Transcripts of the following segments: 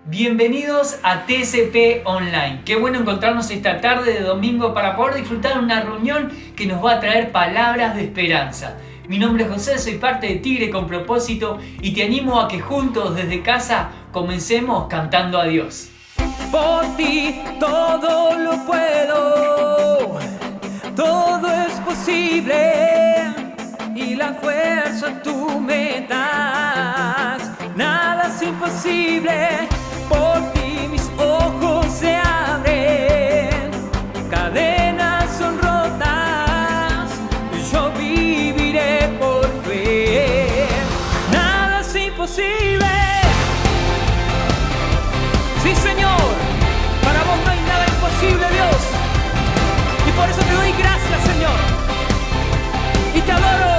Bienvenidos a TCP Online. Qué bueno encontrarnos esta tarde de domingo para poder disfrutar de una reunión que nos va a traer palabras de esperanza. Mi nombre es José, soy parte de Tigre con Propósito y te animo a que juntos desde casa comencemos cantando a Dios. Por ti todo lo puedo, todo es posible y la fuerza tú me das, nada es imposible. Por ti mis ojos se abren, cadenas son rotas, yo viviré por fe. Nada es imposible. Sí, Señor, para vos no hay nada imposible, Dios. Y por eso te doy gracias, Señor. Y te adoro.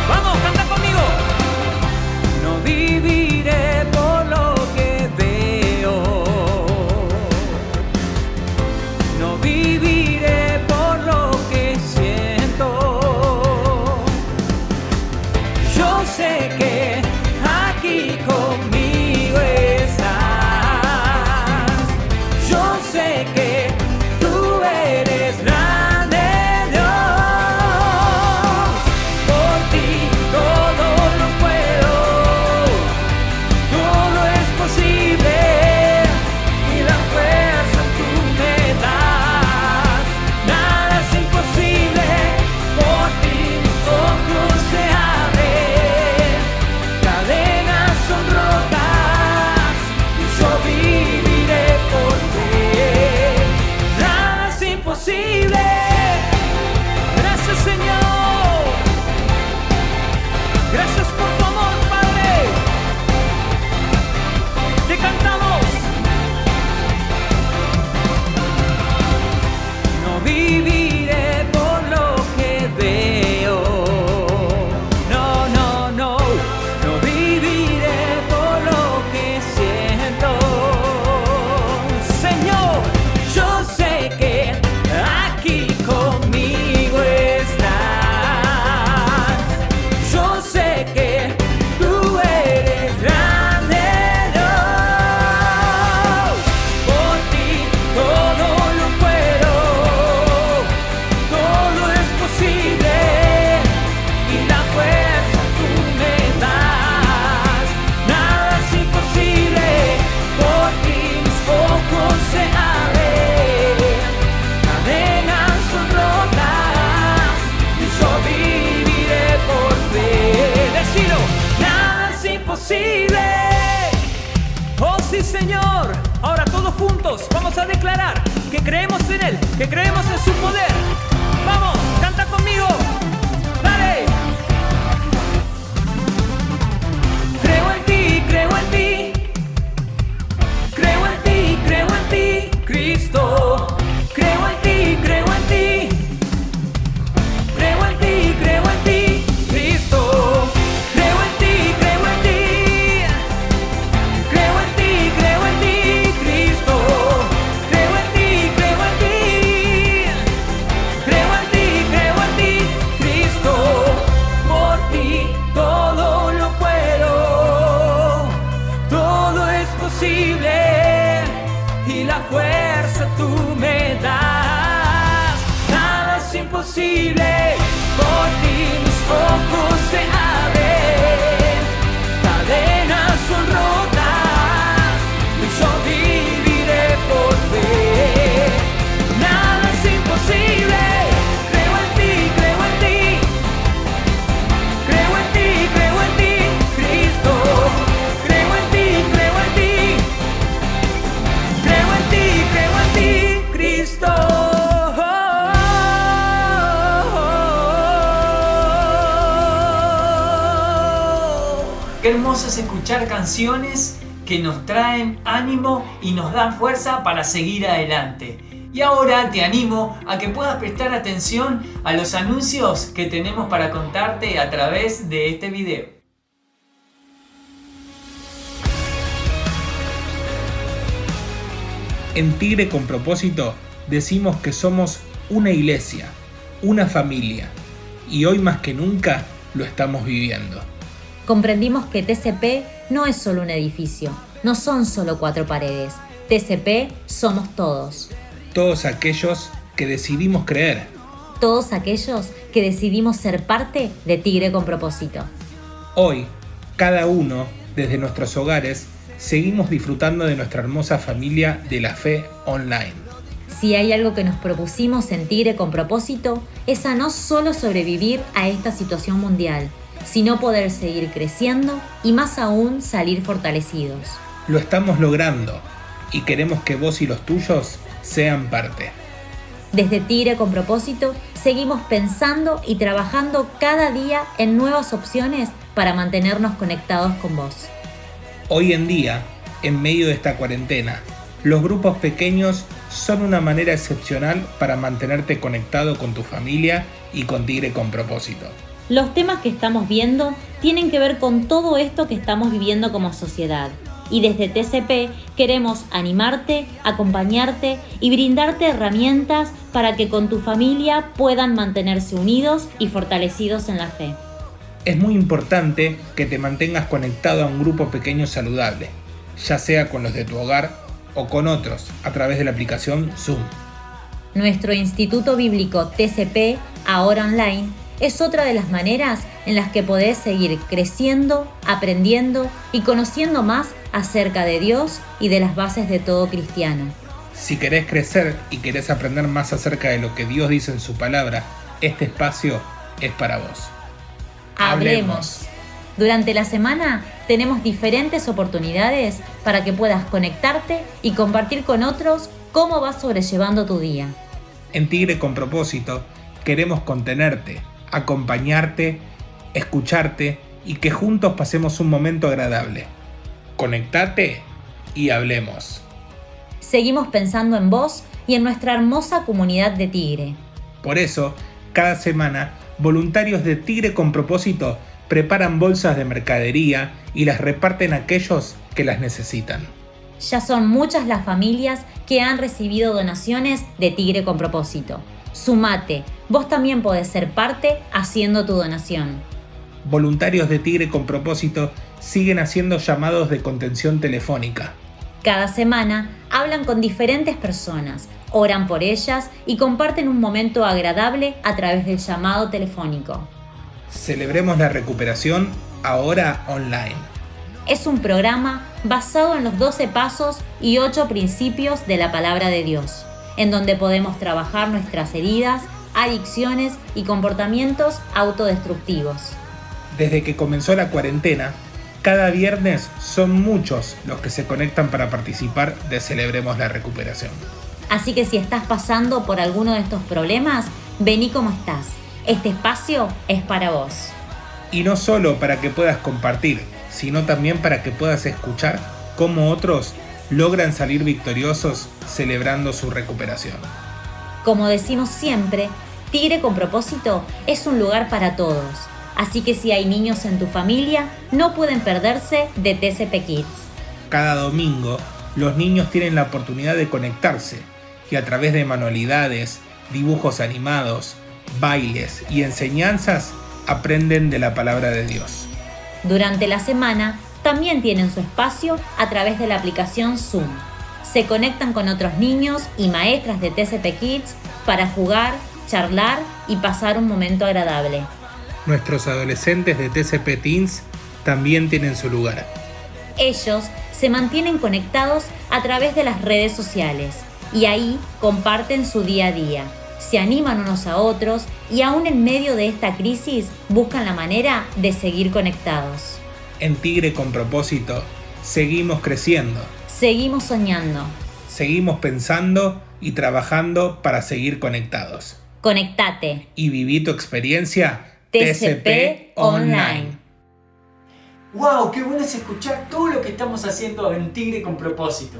Vamos, canta conmigo. No viviré por lo que veo, no viviré por lo que siento. Yo sé que aquí conmigo estás. Yo sé que tú eres grande, Dios. Por ti todo lo puedo, todo es posible y la fuerza tú me das. Nada es imposible. Por ti mis ojos se abren, cadenas son rotas y yo viviré por fe. Nada es imposible. Gracias, Señor. Gracias por tu amor, Padre. Te cantamos. No viviré por lo que veo. No, no, no. No viviré por lo que siento. Señor, yo sé que aquí conmigo estás. Yo sé que tú eres grande, Dios. Por ti todo lo puedo, todo es posible y la fuerza tú me das. Nada es imposible. Por ti mis ojos se abren, cadenas son rotas y yo viviré por fe. Decilo, nada es imposible. Oh sí, Señor. Ahora todos juntos vamos a declarar que creemos en Él, que creemos en su poder. Vamos, canta conmigo. Dale. Creo en ti, creo en ti. Creo en ti, creo en ti, Cristo. Creo en ti, creo en ti. Creo en ti, creo en ti, Cristo. Creo en ti, creo en ti. Creo en ti, creo en ti, Cristo. Creo en ti, creo en ti. Creo en ti, creo en ti, Cristo. Por ti todo lo puedo, todo es posible y la fuerza tú me das. Nada es imposible. Por ti mis ojos se abren, cadenas son rotas y yo viviré por fe. Nada es imposible. Creo en ti, creo en ti. Creo en ti, creo en ti, Cristo. Creo en ti, creo en ti. Creo en ti, Cristo. Qué hermoso es escuchar canciones que nos traen ánimo y nos dan fuerza para seguir adelante. Y ahora te animo a que puedas prestar atención a los anuncios que tenemos para contarte a través de este video. En Tigre con Propósito decimos que somos una iglesia, una familia, y hoy más que nunca lo estamos viviendo. Comprendimos que TCP no es solo un edificio, no son solo 4 paredes. TCP somos todos. Todos aquellos que decidimos creer. Todos aquellos que decidimos ser parte de Tigre con Propósito. Hoy, cada uno, desde nuestros hogares, seguimos disfrutando de nuestra hermosa familia de la fe online. Si hay algo que nos propusimos en Tigre con Propósito, es a no solo sobrevivir a esta situación mundial, sino poder seguir creciendo y más aún salir fortalecidos. Lo estamos logrando y queremos que vos y los tuyos sean parte. Desde Tigre con Propósito seguimos pensando y trabajando cada día en nuevas opciones para mantenernos conectados con vos. Hoy en día, en medio de esta cuarentena, los grupos pequeños son una manera excepcional para mantenerte conectado con tu familia y con Tigre con Propósito. Los temas que estamos viendo tienen que ver con todo esto que estamos viviendo como sociedad. Y desde TCP queremos animarte, acompañarte y brindarte herramientas para que con tu familia puedan mantenerse unidos y fortalecidos en la fe. Es muy importante que te mantengas conectado a un grupo pequeño saludable, ya sea con los de tu hogar o con otros a través de la aplicación Zoom. Nuestro Instituto Bíblico TCP, ahora online, es otra de las maneras en las que podés seguir creciendo, aprendiendo y conociendo más acerca de Dios y de las bases de todo cristiano. Si querés crecer y querés aprender más acerca de lo que Dios dice en su palabra, este espacio es para vos. Hablemos. Durante la semana tenemos diferentes oportunidades para que puedas conectarte y compartir con otros cómo vas sobrellevando tu día. En Tigre con Propósito queremos contenerte, acompañarte, escucharte y que juntos pasemos un momento agradable. Conectate y hablemos. Seguimos pensando en vos y en nuestra hermosa comunidad de Tigre. Por eso, cada semana, voluntarios de Tigre con Propósito preparan bolsas de mercadería y las reparten a aquellos que las necesitan. Ya son muchas las familias que han recibido donaciones de Tigre con Propósito. Sumate, vos también podés ser parte haciendo tu donación. Voluntarios de Tigre con Propósito siguen haciendo llamados de contención telefónica. Cada semana hablan con diferentes personas, oran por ellas y comparten un momento agradable a través del llamado telefónico. Celebremos la recuperación ahora online. Es un programa basado en los 12 pasos y 8 principios de la palabra de Dios, en donde podemos trabajar nuestras heridas, adicciones y comportamientos autodestructivos. Desde que comenzó la cuarentena, cada viernes son muchos los que se conectan para participar de Celebremos la Recuperación. Así que si estás pasando por alguno de estos problemas, vení como estás. Este espacio es para vos. Y no solo para que puedas compartir, sino también para que puedas escuchar cómo otros logran salir victoriosos celebrando su recuperación. Como decimos siempre, Tigre con Propósito es un lugar para todos. Así que si hay niños en tu familia, no pueden perderse de TCP Kids. Cada domingo, los niños tienen la oportunidad de conectarse y a través de manualidades, dibujos animados, bailes y enseñanzas aprenden de la palabra de Dios. Durante la semana, también tienen su espacio a través de la aplicación Zoom. Se conectan con otros niños y maestras de TCP Kids para jugar, charlar y pasar un momento agradable. Nuestros adolescentes de TCP Teens también tienen su lugar. Ellos se mantienen conectados a través de las redes sociales y ahí comparten su día a día, se animan unos a otros y aún en medio de esta crisis buscan la manera de seguir conectados. En Tigre con Propósito, seguimos creciendo. Seguimos soñando. Seguimos pensando y trabajando para seguir conectados. Conectate. Y viví tu experiencia TCP Online. ¡Wow! ¡Qué bueno es escuchar todo lo que estamos haciendo en Tigre con Propósito!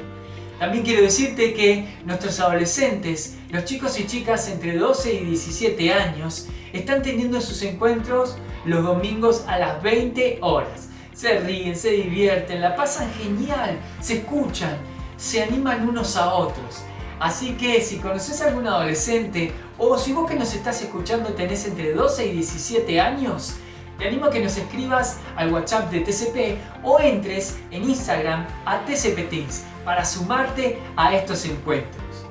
También quiero decirte que nuestros adolescentes, los chicos y chicas entre 12 y 17 años, están teniendo sus encuentros los domingos a las 20 horas. Se ríen, se divierten, la pasan genial, se escuchan, se animan unos a otros. Así que si conoces a algún adolescente o si vos que nos estás escuchando tenés entre 12 y 17 años, te animo a que nos escribas al WhatsApp de TCP o entres en Instagram a TCP Teens para sumarte a estos encuentros.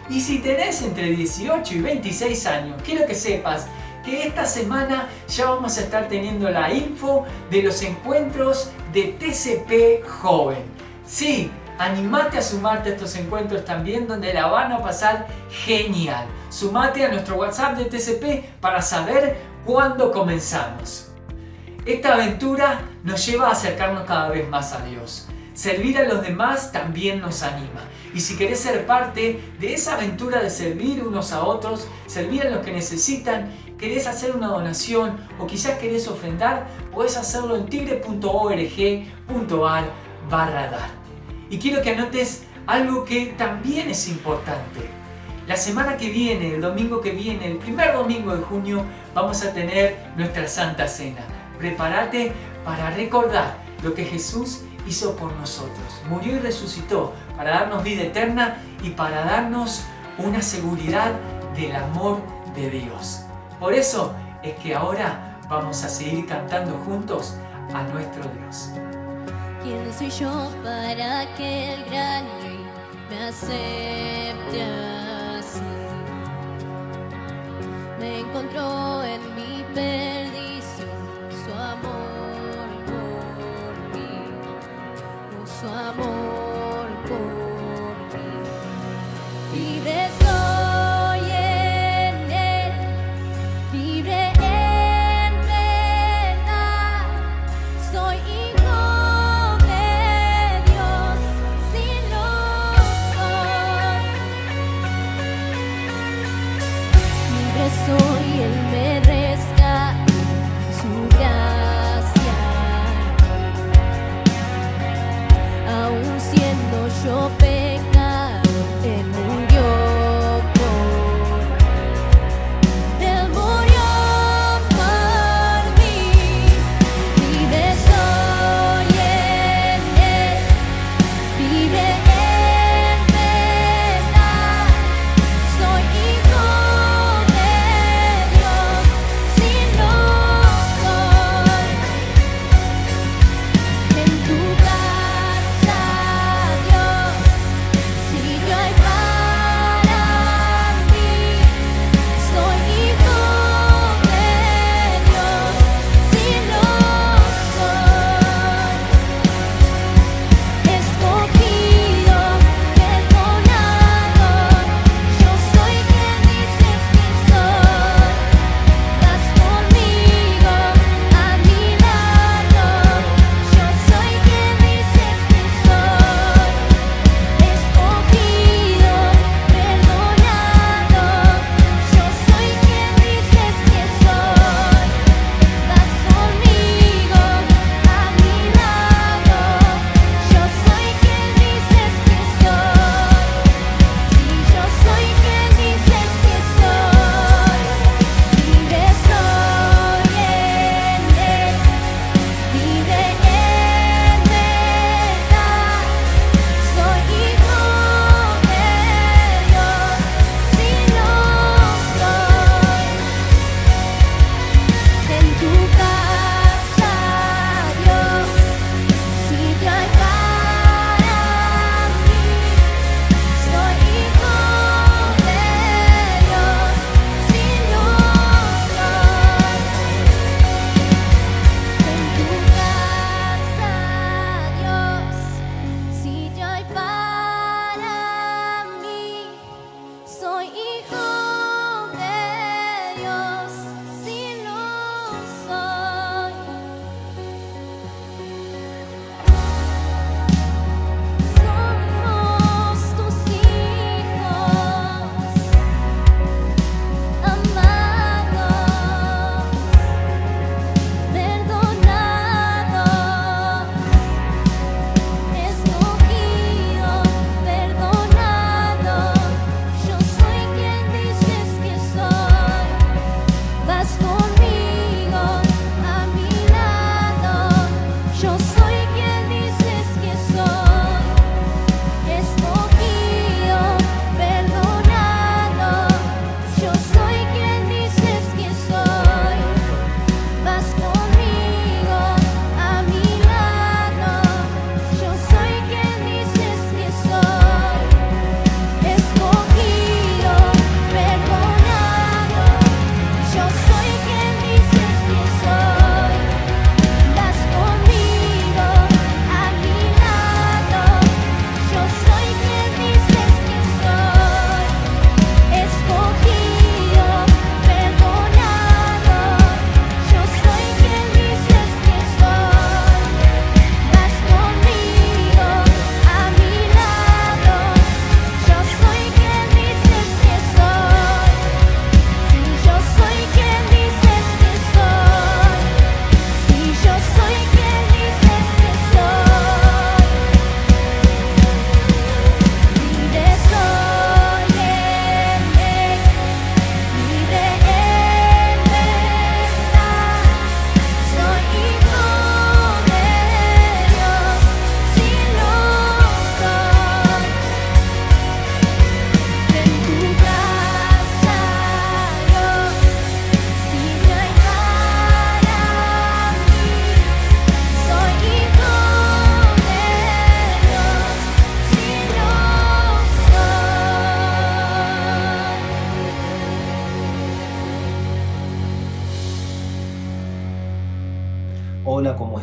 Y si tenés entre 18 y 26 años, quiero que sepas que esta semana ya vamos a estar teniendo la info de los encuentros de TCP Joven. Sí, animate a sumarte a estos encuentros también, donde la van a pasar genial. Sumate a nuestro WhatsApp de TCP para saber cuándo comenzamos. Esta aventura nos lleva a acercarnos cada vez más a Dios. Servir a los demás también nos anima. Y si querés ser parte de esa aventura de servir unos a otros, servir a los que necesitan, querés hacer una donación o quizás querés ofrendar, podés hacerlo en tigre.org.ar/dar. Y quiero que anotes algo que también es importante. La semana que viene, el domingo que viene, el primer domingo de junio, vamos a tener nuestra Santa Cena. Prepárate para recordar lo que Jesús hizo por nosotros. Murió y resucitó para darnos vida eterna y para darnos una seguridad del amor de Dios. Por eso es que ahora vamos a seguir cantando juntos a nuestro Dios. ¿Quién soy yo para que el gran rey me acepte así? Me encontró en mi perdición su amor por mí, su amor por mí. Libre soy en él, libre en verdad, soy hijo de Dios, si lo soy. Libre soy, él me rescata, su gracia, aún siendo yo pecado, él murió por mí. Libre soy en él, libre en verdad, soy hijo de Dios, si lo soy. En tu casa, Dios,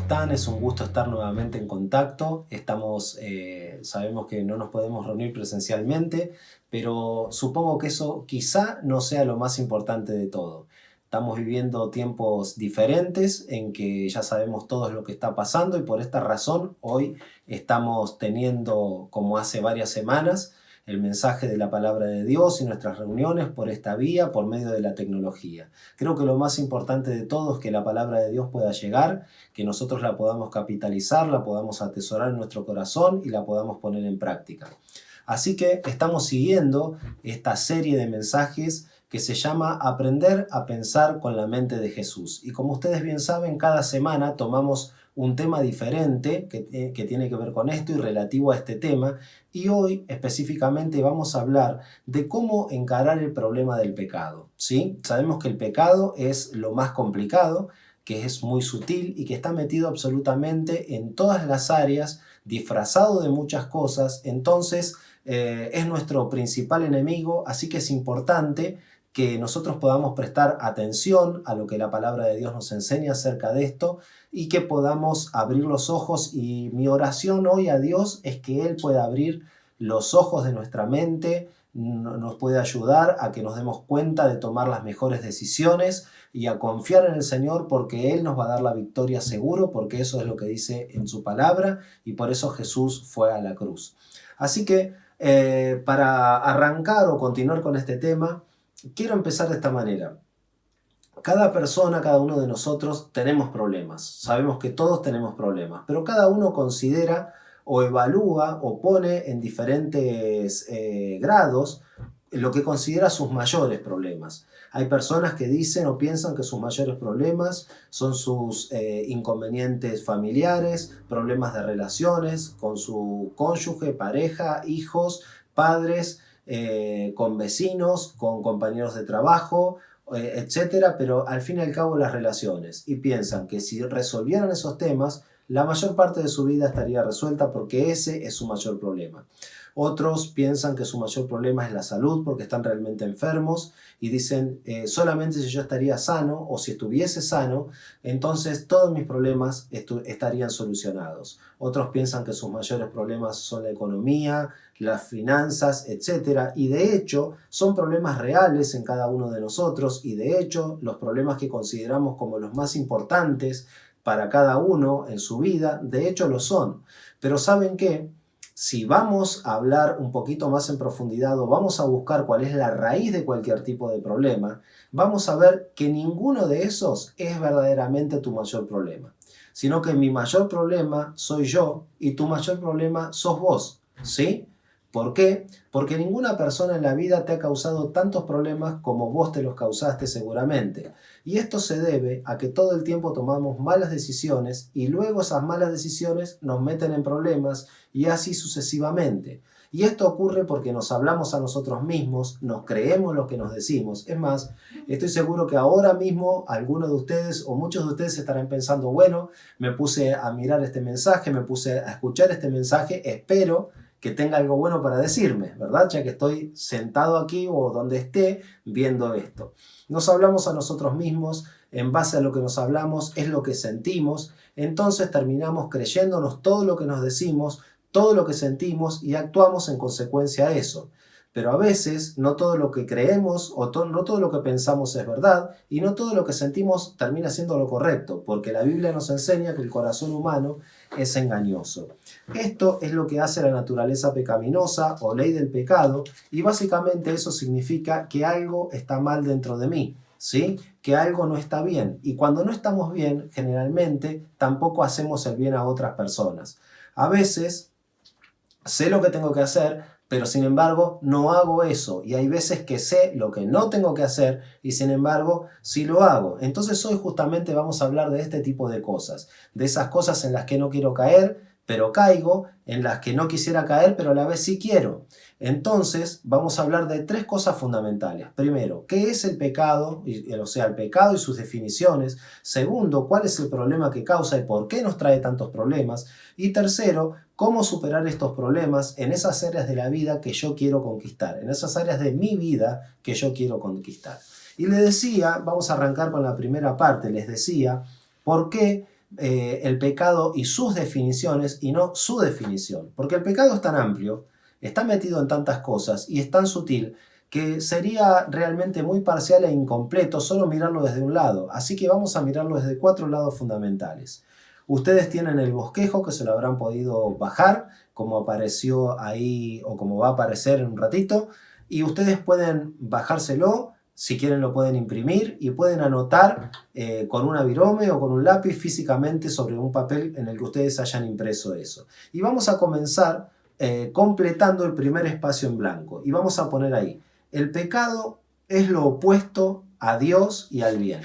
están? Es un gusto estar nuevamente en contacto. Sabemos que no nos podemos reunir presencialmente, pero supongo que eso quizá no sea lo más importante de todo. Estamos viviendo tiempos diferentes en que ya sabemos todos lo que está pasando y por esta razón hoy estamos teniendo, como hace varias semanas, el mensaje de la palabra de Dios y nuestras reuniones por esta vía, por medio de la tecnología. Creo que lo más importante de todo es que la palabra de Dios pueda llegar, que nosotros la podamos capitalizar, la podamos atesorar en nuestro corazón y la podamos poner en práctica. Así que estamos siguiendo esta serie de mensajes que se llama Aprender a pensar con la mente de Jesús. Y como ustedes bien saben, cada semana tomamos un tema diferente que tiene que ver con esto y relativo a este tema. Y hoy específicamente vamos a hablar de cómo encarar el problema del pecado, ¿sí? Sabemos que el pecado es lo más complicado, que es muy sutil y que está metido absolutamente en todas las áreas, disfrazado de muchas cosas. Entonces es nuestro principal enemigo, así que es importante que nosotros podamos prestar atención a lo que la palabra de Dios nos enseña acerca de esto y que podamos abrir los ojos. Y mi oración hoy a Dios es que Él pueda abrir los ojos de nuestra mente, nos puede ayudar a que nos demos cuenta de tomar las mejores decisiones y a confiar en el Señor, porque Él nos va a dar la victoria seguro, porque eso es lo que dice en su palabra y por eso Jesús fue a la cruz. Así que para arrancar o continuar con este tema, quiero empezar de esta manera. Cada persona, cada uno de nosotros tenemos problemas. Sabemos que todos tenemos problemas, pero cada uno considera o evalúa o pone en diferentes grados lo que considera sus mayores problemas. Hay personas que dicen o piensan que sus mayores problemas son sus inconvenientes familiares, problemas de relaciones con su cónyuge, pareja, hijos, padres, con vecinos, con compañeros de trabajo, etcétera, pero al fin y al cabo las relaciones. Y piensan que si resolvieran esos temas, la mayor parte de su vida estaría resuelta porque ese es su mayor problema. Otros piensan que su mayor problema es la salud porque están realmente enfermos y dicen solamente si yo estaría sano o si estuviese sano, entonces todos mis problemas estarían solucionados. Otros piensan que sus mayores problemas son la economía, las finanzas, etc. Y de hecho son problemas reales en cada uno de nosotros y de hecho los problemas que consideramos como los más importantes para cada uno en su vida, de hecho lo son. Pero ¿saben qué? Si vamos a hablar un poquito más en profundidad o vamos a buscar cuál es la raíz de cualquier tipo de problema, vamos a ver que ninguno de esos es verdaderamente tu mayor problema, sino que mi mayor problema soy yo y tu mayor problema sos vos, ¿sí? ¿Por qué? Porque ninguna persona en la vida te ha causado tantos problemas como vos te los causaste seguramente. Y esto se debe a que todo el tiempo tomamos malas decisiones y luego esas malas decisiones nos meten en problemas y así sucesivamente. Y esto ocurre porque nos hablamos a nosotros mismos, nos creemos lo que nos decimos. Es más, estoy seguro que ahora mismo algunos de ustedes o muchos de ustedes estarán pensando, bueno, me puse a mirar este mensaje, me puse a escuchar este mensaje, espero que tenga algo bueno para decirme, ¿verdad? Ya que estoy sentado aquí o donde esté viendo esto. Nos hablamos a nosotros mismos, en base a lo que nos hablamos es lo que sentimos, entonces terminamos creyéndonos todo lo que nos decimos, todo lo que sentimos y actuamos en consecuencia a eso. Pero a veces no todo lo que creemos o no todo lo que pensamos es verdad y no todo lo que sentimos termina siendo lo correcto, porque la Biblia nos enseña que el corazón humano es engañoso. Esto es lo que hace la naturaleza pecaminosa o ley del pecado y básicamente eso significa que algo está mal dentro de mí, ¿sí? Que algo no está bien y cuando no estamos bien generalmente tampoco hacemos el bien a otras personas. A veces sé lo que tengo que hacer, pero sin embargo no hago eso y hay veces que sé lo que no tengo que hacer y sin embargo sí lo hago. Entonces hoy justamente vamos a hablar de este tipo de cosas, de esas cosas en las que no quiero caer pero caigo, en las que no quisiera caer pero a la vez sí quiero. Entonces vamos a hablar de tres cosas fundamentales. Primero, ¿qué es el pecado? O sea, el pecado y sus definiciones. Segundo, ¿cuál es el problema que causa y por qué nos trae tantos problemas? Y tercero, ¿cómo superar estos problemas en esas áreas de la vida que yo quiero conquistar? En esas áreas de mi vida que yo quiero conquistar. Y les decía, vamos a arrancar con la primera parte, les decía, ¿por qué el pecado y sus definiciones y no su definición. Porque el pecado es tan amplio, está metido en tantas cosas y es tan sutil que sería realmente muy parcial e incompleto solo mirarlo desde un lado. Así que vamos a mirarlo desde 4 lados fundamentales. Ustedes tienen el bosquejo que se lo habrán podido bajar, como apareció ahí o como va a aparecer en un ratito, y ustedes pueden bajárselo, si quieren lo pueden imprimir y pueden anotar con una virome o con un lápiz físicamente sobre un papel en el que ustedes hayan impreso eso. Y vamos a comenzar completando el primer espacio en blanco y vamos a poner ahí: el pecado es lo opuesto a Dios y al bien.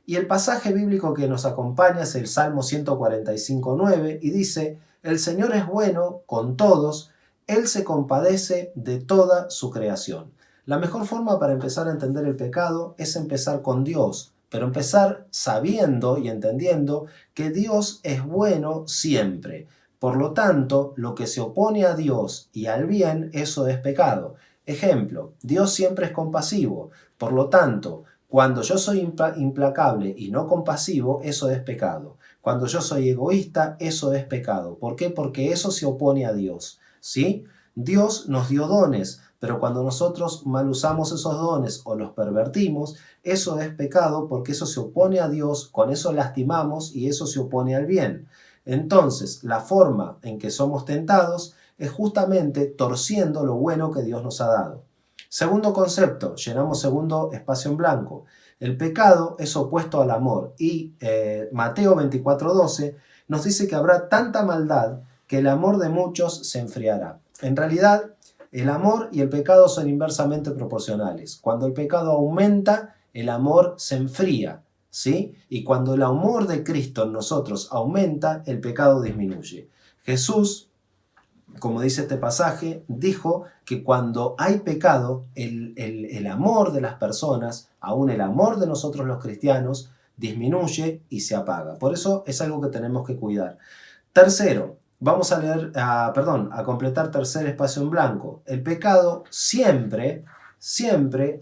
Y el pasaje bíblico que nos acompaña es el Salmo 145:9 y dice: el Señor es bueno con todos, Él se compadece de toda su creación. La mejor forma para empezar a entender el pecado es empezar con Dios, pero empezar sabiendo y entendiendo que Dios es bueno siempre. Por lo tanto, lo que se opone a Dios y al bien, eso es pecado. Ejemplo, Dios siempre es compasivo. Por lo tanto, cuando yo soy implacable y no compasivo, eso es pecado. Cuando yo soy egoísta, eso es pecado. ¿Por qué? Porque eso se opone a Dios, ¿sí? Dios nos dio dones, pero cuando nosotros mal usamos esos dones o los pervertimos, eso es pecado porque eso se opone a Dios, con eso lastimamos y eso se opone al bien. Entonces, la forma en que somos tentados es justamente torciendo lo bueno que Dios nos ha dado. Segundo concepto, llenamos segundo espacio en blanco. El pecado es opuesto al amor y Mateo 24:12 nos dice que habrá tanta maldad que el amor de muchos se enfriará. En realidad, el amor y el pecado son inversamente proporcionales. Cuando el pecado aumenta, el amor se enfría, ¿sí? Y cuando el amor de Cristo en nosotros aumenta, el pecado disminuye. Jesús, como dice este pasaje, dijo que cuando hay pecado, el amor de las personas, aún el amor de nosotros los cristianos, disminuye y se apaga. Por eso es algo que tenemos que cuidar. Tercero, vamos a completar tercer espacio en blanco. El pecado siempre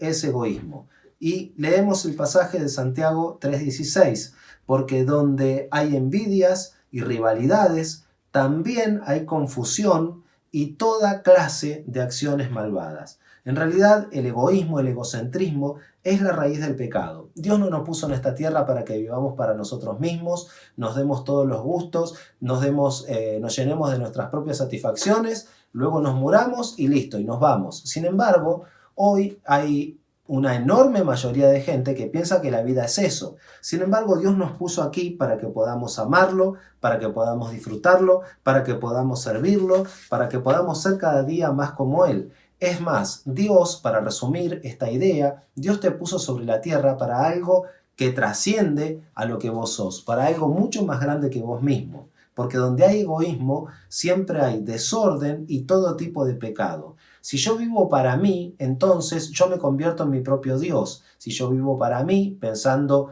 es egoísmo. Y leemos el pasaje de Santiago 3:16, porque donde hay envidias y rivalidades, también hay confusión y toda clase de acciones malvadas. En realidad, el egoísmo, el egocentrismo, es la raíz del pecado. Dios no nos puso en esta tierra para que vivamos para nosotros mismos, nos demos todos los gustos, nos llenemos de nuestras propias satisfacciones, luego nos muramos y listo, y nos vamos. Sin embargo, hoy hay una enorme mayoría de gente que piensa que la vida es eso. Sin embargo, Dios nos puso aquí para que podamos amarlo, para que podamos disfrutarlo, para que podamos servirlo, para que podamos ser cada día más como Él. Es más, Dios, para resumir esta idea, Dios te puso sobre la tierra para algo que trasciende a lo que vos sos, para algo mucho más grande que vos mismo. Porque donde hay egoísmo, siempre hay desorden y todo tipo de pecado. Si yo vivo para mí, entonces yo me convierto en mi propio Dios. Si yo vivo para mí, pensando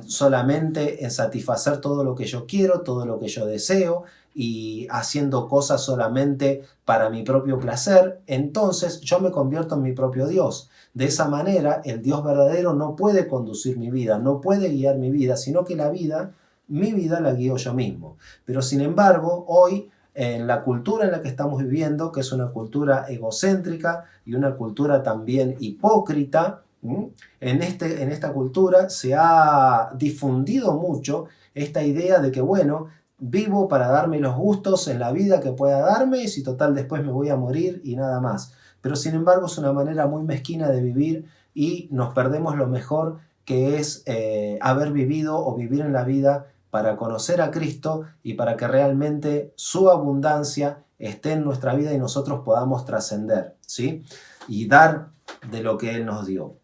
solamente en satisfacer todo lo que yo quiero, todo lo que yo deseo, y haciendo cosas solamente para mi propio placer, entonces yo me convierto en mi propio Dios. De esa manera, el Dios verdadero no puede conducir mi vida, no puede guiar mi vida, sino que mi vida la guío yo mismo. Pero sin embargo, hoy, en la cultura en la que estamos viviendo, que es una cultura egocéntrica y una cultura también hipócrita, en esta cultura se ha difundido mucho esta idea de que, bueno, vivo para darme los gustos en la vida que pueda darme y si total después me voy a morir y nada más. Pero sin embargo es una manera muy mezquina de vivir y nos perdemos lo mejor que es haber vivido o vivir en la vida para conocer a Cristo y para que realmente su abundancia esté en nuestra vida y nosotros podamos trascender, ¿sí? Y dar de lo que Él nos dio.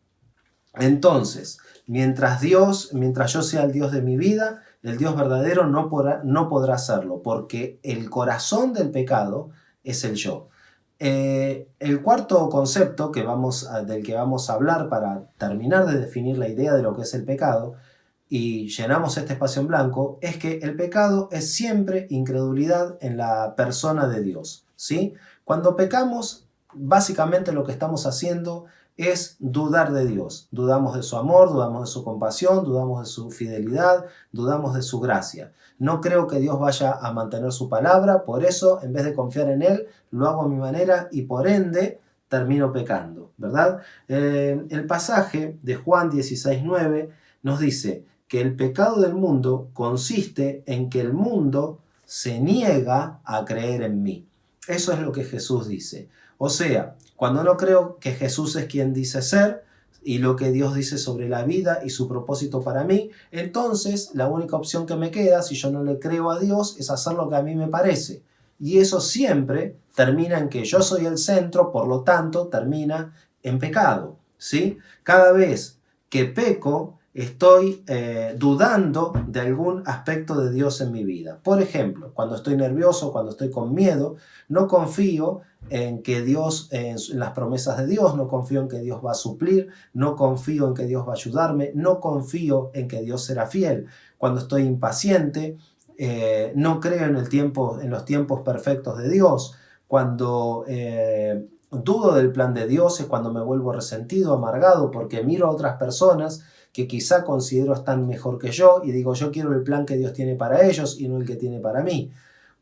Entonces, mientras yo sea el Dios de mi vida, el Dios verdadero no podrá hacerlo, porque el corazón del pecado es el yo. El cuarto concepto del que vamos a hablar para terminar de definir la idea de lo que es el pecado, y llenamos este espacio en blanco, es que el pecado es siempre incredulidad en la persona de Dios, ¿sí? Cuando pecamos, básicamente lo que estamos haciendo es dudar de Dios. Dudamos de su amor, dudamos de su compasión, dudamos de su fidelidad, dudamos de su gracia. No creo que Dios vaya a mantener su palabra, por eso, en vez de confiar en Él, lo hago a mi manera y por ende termino pecando, ¿verdad? El pasaje de Juan 16:9 nos dice que el pecado del mundo consiste en que el mundo se niega a creer en mí. Eso es lo que Jesús dice. O sea, cuando no creo que Jesús es quien dice ser y lo que Dios dice sobre la vida y su propósito para mí, entonces la única opción que me queda, si yo no le creo a Dios, es hacer lo que a mí me parece. Y eso siempre termina en que yo soy el centro, por lo tanto termina en pecado, ¿sí? Cada vez que peco, estoy dudando de algún aspecto de Dios en mi vida. Por ejemplo, cuando estoy nervioso, cuando estoy con miedo, no confío en que Dios, en las promesas de Dios, no confío en que Dios va a suplir, no confío en que Dios va a ayudarme, no confío en que Dios será fiel. Cuando estoy impaciente, no creo en los tiempos perfectos de Dios. Cuando dudo del plan de Dios es cuando me vuelvo resentido, amargado, porque miro a otras personas que quizá considero están mejor que yo y digo, yo quiero el plan que Dios tiene para ellos y no el que tiene para mí.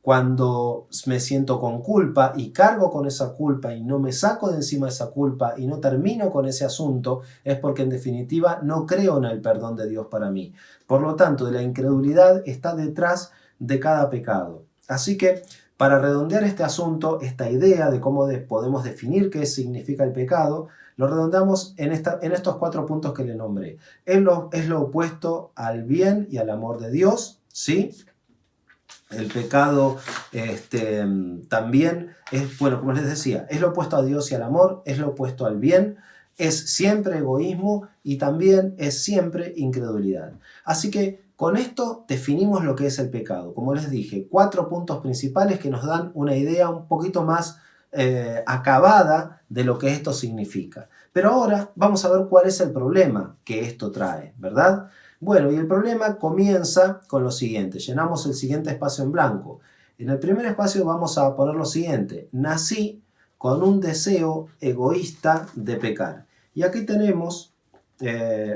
Cuando me siento con culpa y cargo con esa culpa y no me saco de encima esa culpa y no termino con ese asunto, es porque en definitiva no creo en el perdón de Dios para mí. Por lo tanto, la incredulidad está detrás de cada pecado. Así que, para redondear este asunto, esta idea de cómo podemos definir qué significa el pecado, lo redondeamos en estos 4 puntos que le nombré. Es lo opuesto al bien y al amor de Dios, ¿sí? El pecado también es, bueno, como les decía, es lo opuesto a Dios y al amor, es lo opuesto al bien, es siempre egoísmo y también es siempre incredulidad. Así que con esto definimos lo que es el pecado. Como les dije, 4 puntos principales que nos dan una idea un poquito más acabada de lo que esto significa. Pero ahora vamos a ver cuál es el problema que esto trae, ¿verdad? Bueno, y el problema comienza con lo siguiente. Llenamos el siguiente espacio en blanco. En el primer espacio vamos a poner lo siguiente. Nací con un deseo egoísta de pecar. Y aquí tenemos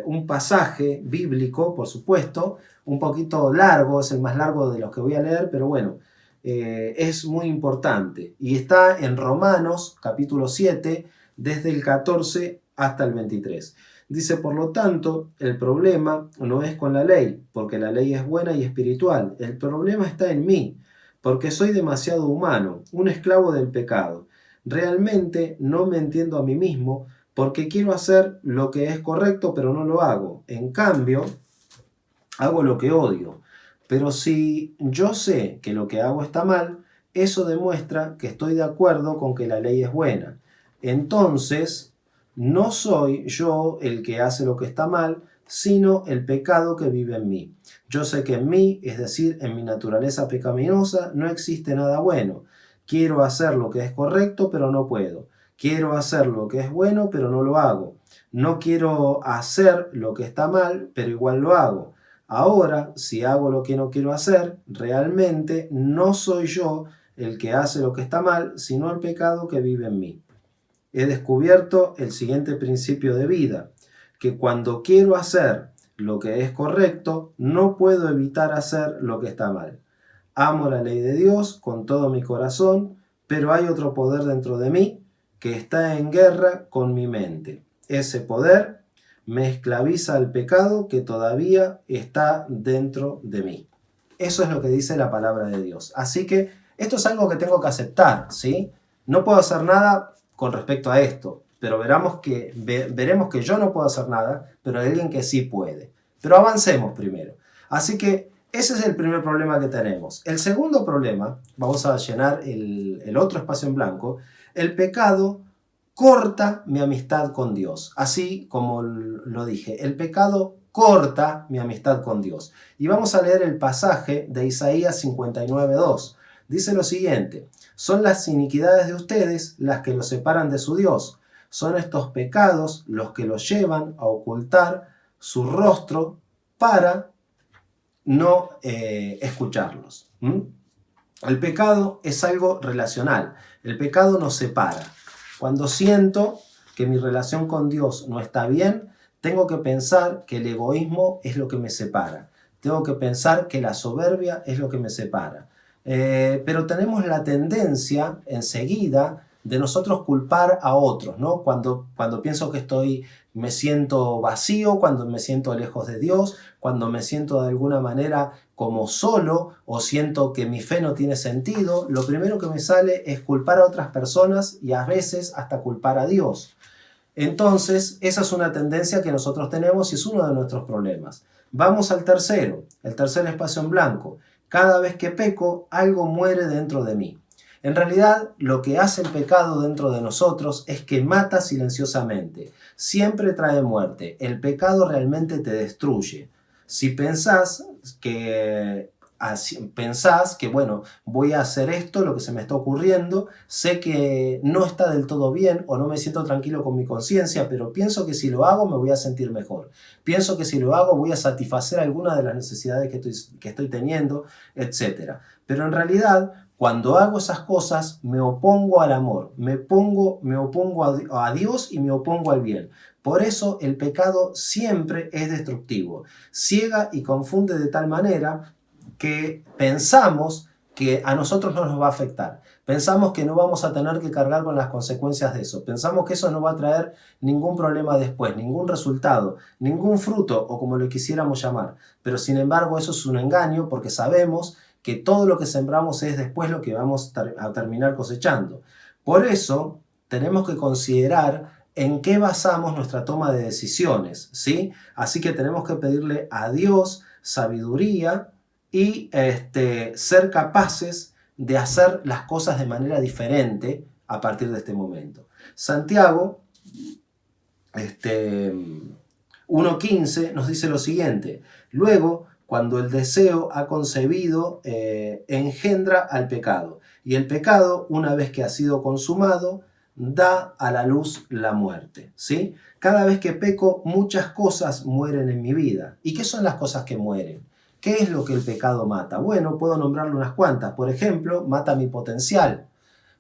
un pasaje bíblico, por supuesto, un poquito largo, es el más largo de los que voy a leer, pero bueno, es muy importante. Y está en Romanos, capítulo 7, desde el 14 hasta el 23. Dice, por lo tanto, el problema no es con la ley, porque la ley es buena y espiritual. El problema está en mí, porque soy demasiado humano, un esclavo del pecado. Realmente no me entiendo a mí mismo, porque quiero hacer lo que es correcto, pero no lo hago. En cambio, hago lo que odio. Pero si yo sé que lo que hago está mal, eso demuestra que estoy de acuerdo con que la ley es buena. Entonces, no soy yo el que hace lo que está mal, sino el pecado que vive en mí. Yo sé que en mí, es decir, en mi naturaleza pecaminosa, no existe nada bueno. Quiero hacer lo que es correcto, pero no puedo. Quiero hacer lo que es bueno, pero no lo hago. No quiero hacer lo que está mal, pero igual lo hago. Ahora, si hago lo que no quiero hacer, realmente no soy yo el que hace lo que está mal, sino el pecado que vive en mí. He descubierto el siguiente principio de vida, que cuando quiero hacer lo que es correcto, no puedo evitar hacer lo que está mal. Amo la ley de Dios con todo mi corazón, pero hay otro poder dentro de mí que está en guerra con mi mente. Ese poder me esclaviza al pecado que todavía está dentro de mí. Eso es lo que dice la palabra de Dios. Así que esto es algo que tengo que aceptar, ¿sí? No puedo hacer nada con respecto a esto, pero veremos que yo no puedo hacer nada, pero hay alguien que sí puede. Pero avancemos primero. Así que ese es el primer problema que tenemos. El segundo problema, vamos a llenar el otro espacio en blanco. El pecado corta mi amistad con Dios. Así como lo dije, el pecado corta mi amistad con Dios. Y vamos a leer el pasaje de Isaías 59:2. Dice lo siguiente: son las iniquidades de ustedes las que los separan de su Dios. Son estos pecados los que los llevan a ocultar su rostro para no escucharlos. El pecado es algo relacional. El pecado nos separa. Cuando siento que mi relación con Dios no está bien, tengo que pensar que el egoísmo es lo que me separa. Tengo que pensar que la soberbia es lo que me separa. Pero tenemos la tendencia enseguida de nosotros culpar a otros, ¿no? Cuando pienso que me siento vacío, cuando me siento lejos de Dios, cuando me siento de alguna manera como solo o siento que mi fe no tiene sentido, lo primero que me sale es culpar a otras personas y a veces hasta culpar a Dios. Entonces, esa es una tendencia que nosotros tenemos y es uno de nuestros problemas. Vamos al tercero, el tercer espacio en blanco. Cada vez que peco, algo muere dentro de mí. En realidad, lo que hace el pecado dentro de nosotros es que mata silenciosamente. Siempre trae muerte. El pecado realmente te destruye. Si pensás que bueno, voy a hacer esto, lo que se me está ocurriendo, sé que no está del todo bien o no me siento tranquilo con mi conciencia, pero pienso que si lo hago me voy a sentir mejor. Pienso que si lo hago voy a satisfacer alguna de las necesidades que estoy teniendo, etc. Pero en realidad, cuando hago esas cosas, me opongo al amor, me opongo a Dios y me opongo al bien. Por eso el pecado siempre es destructivo, ciega y confunde de tal manera que pensamos que a nosotros no nos va a afectar. Pensamos que no vamos a tener que cargar con las consecuencias de eso. Pensamos que eso no va a traer ningún problema después, ningún resultado, ningún fruto o como lo quisiéramos llamar. Pero sin embargo eso es un engaño porque sabemos que todo lo que sembramos es después lo que vamos a terminar cosechando. Por eso tenemos que considerar en qué basamos nuestra toma de decisiones, ¿sí? Así que tenemos que pedirle a Dios sabiduría y ser capaces de hacer las cosas de manera diferente a partir de este momento. Santiago 1.15 nos dice lo siguiente: luego, cuando el deseo ha concebido, engendra al pecado, y el pecado, una vez que ha sido consumado, da a la luz la muerte, ¿sí? Cada vez que peco, muchas cosas mueren en mi vida. ¿Y qué son las cosas que mueren? ¿Qué es lo que el pecado mata? Bueno, puedo nombrarle unas cuantas. Por ejemplo, mata mi potencial.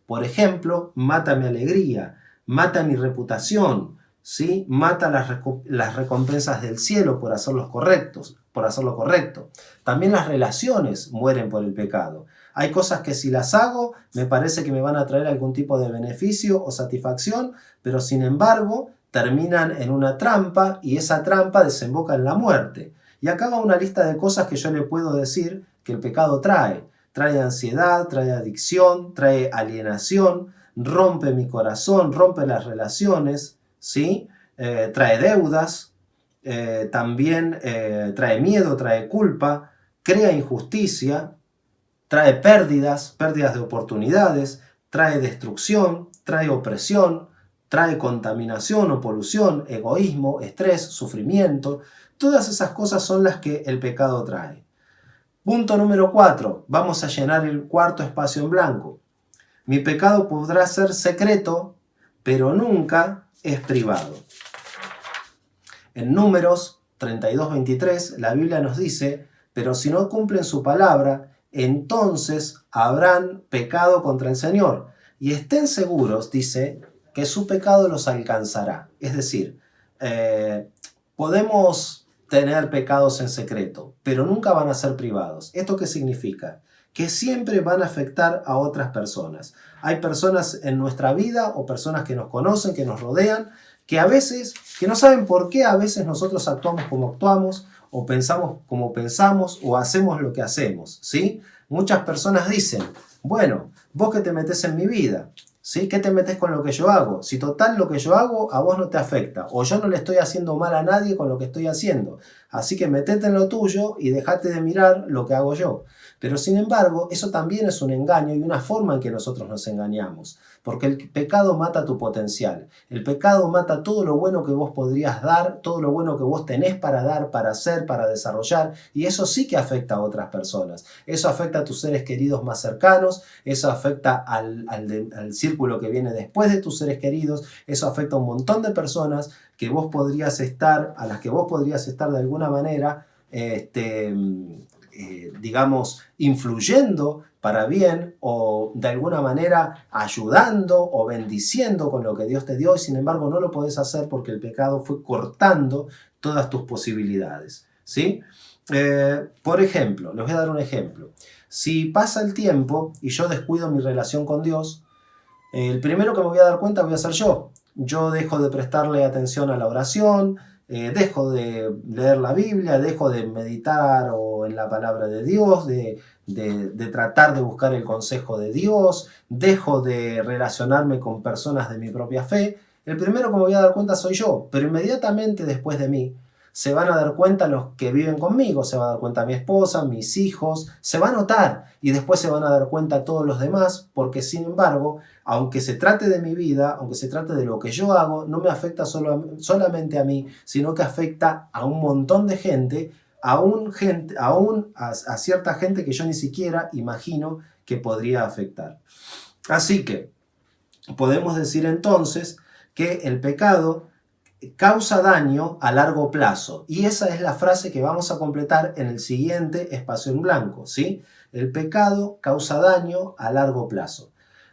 Por ejemplo, mata mi alegría. Mata mi reputación. ¿Sí? Mata las recompensas del cielo por hacerlo correcto. También las relaciones mueren por el pecado. Hay cosas que si las hago, me parece que me van a traer algún tipo de beneficio o satisfacción, pero sin embargo, terminan en una trampa y esa trampa desemboca en la muerte. Y acá va una lista de cosas que yo le puedo decir que el pecado trae. Trae ansiedad, trae adicción, trae alienación, rompe mi corazón, rompe las relaciones, ¿sí? Trae deudas, también trae miedo, trae culpa, crea injusticia, trae pérdidas de oportunidades, trae destrucción, trae opresión, trae contaminación o polución, egoísmo, estrés, sufrimiento. Todas esas cosas son las que el pecado trae. Punto número 4. Vamos a llenar el cuarto espacio en blanco. Mi pecado podrá ser secreto, pero nunca es privado. En Números 32:23, la Biblia nos dice: pero si no cumplen su palabra, entonces habrán pecado contra el Señor. Y estén seguros, dice, que su pecado los alcanzará. Es decir, podemos tener pecados en secreto, pero nunca van a ser privados. ¿Esto qué significa? Que siempre van a afectar a otras personas. Hay personas en nuestra vida o personas que nos conocen, que nos rodean, que a veces, que no saben por qué a veces nosotros actuamos como actuamos, o pensamos como pensamos, o hacemos lo que hacemos, ¿sí? Muchas personas dicen: bueno, vos que te metés en mi vida, ¿sí? ¿Qué te metes con lo que yo hago? Si total lo que yo hago a vos no te afecta, o yo no le estoy haciendo mal a nadie con lo que estoy haciendo, así que metete en lo tuyo y dejate de mirar lo que hago yo. Pero sin embargo, eso también es un engaño y una forma en que nosotros nos engañamos, porque el pecado mata tu potencial, el pecado mata todo lo bueno que vos podrías dar, todo lo bueno que vos tenés para dar, para hacer, para desarrollar, y eso sí que afecta a otras personas. Eso afecta a tus seres queridos más cercanos, eso afecta al círculo que viene después de tus seres queridos, eso afecta a un montón de personas que vos podrías estar, a las que vos podrías estar de alguna manera, digamos, influyendo para bien o de alguna manera ayudando o bendiciendo con lo que Dios te dio y sin embargo no lo podés hacer porque el pecado fue cortando todas tus posibilidades, ¿sí? Por ejemplo, les voy a dar un ejemplo. Si pasa el tiempo y yo descuido mi relación con Dios, el primero que me voy a dar cuenta voy a ser yo. Yo dejo de prestarle atención a la oración, dejo de leer la Biblia, dejo de meditar o en la palabra de Dios, de tratar de buscar el consejo de Dios, dejo de relacionarme con personas de mi propia fe. El primero que me voy a dar cuenta soy yo, pero inmediatamente después de mí se van a dar cuenta los que viven conmigo, se va a dar cuenta mi esposa, mis hijos, se va a notar y después se van a dar cuenta todos los demás, porque sin embargo, aunque se trate de mi vida, aunque se trate de lo que yo hago, no me afecta solamente a mí, sino que afecta a un montón de gente, a cierta gente que yo ni siquiera imagino que podría afectar. Así que podemos decir entonces que el pecado causa daño a largo plazo. Y esa es la frase que vamos a completar en el siguiente espacio en blanco, ¿sí? El pecado causa daño a largo plazo.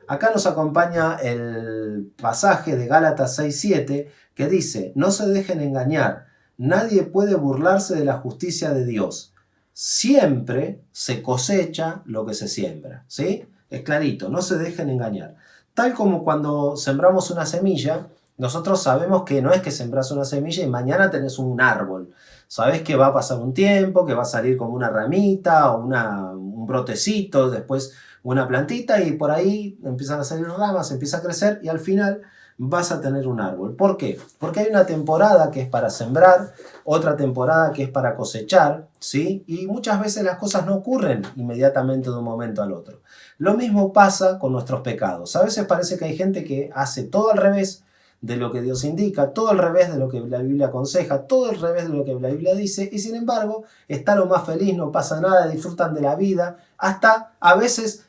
Acá nos acompaña el pasaje de Gálatas 6:7 que dice: no se dejen engañar, nadie puede burlarse de la justicia de Dios. Siempre se cosecha lo que se siembra, ¿sí? Es clarito, no se dejen engañar. Tal como cuando sembramos una semilla, nosotros sabemos que no es que sembras una semilla y mañana tenés un árbol. Sabés que va a pasar un tiempo, que va a salir como una ramita o un brotecito, después una plantita y por ahí empiezan a salir ramas, empieza a crecer y al final vas a tener un árbol. ¿Por qué? Porque hay una temporada que es para sembrar, otra temporada que es para cosechar, ¿sí? Y muchas veces las cosas no ocurren inmediatamente de un momento al otro. Lo mismo pasa con nuestros pecados. A veces parece que hay gente que hace todo al revés de lo que Dios indica, todo al revés de lo que la Biblia aconseja, todo al revés de lo que la Biblia dice, y sin embargo está lo más feliz, no pasa nada, disfrutan de la vida, hasta a veces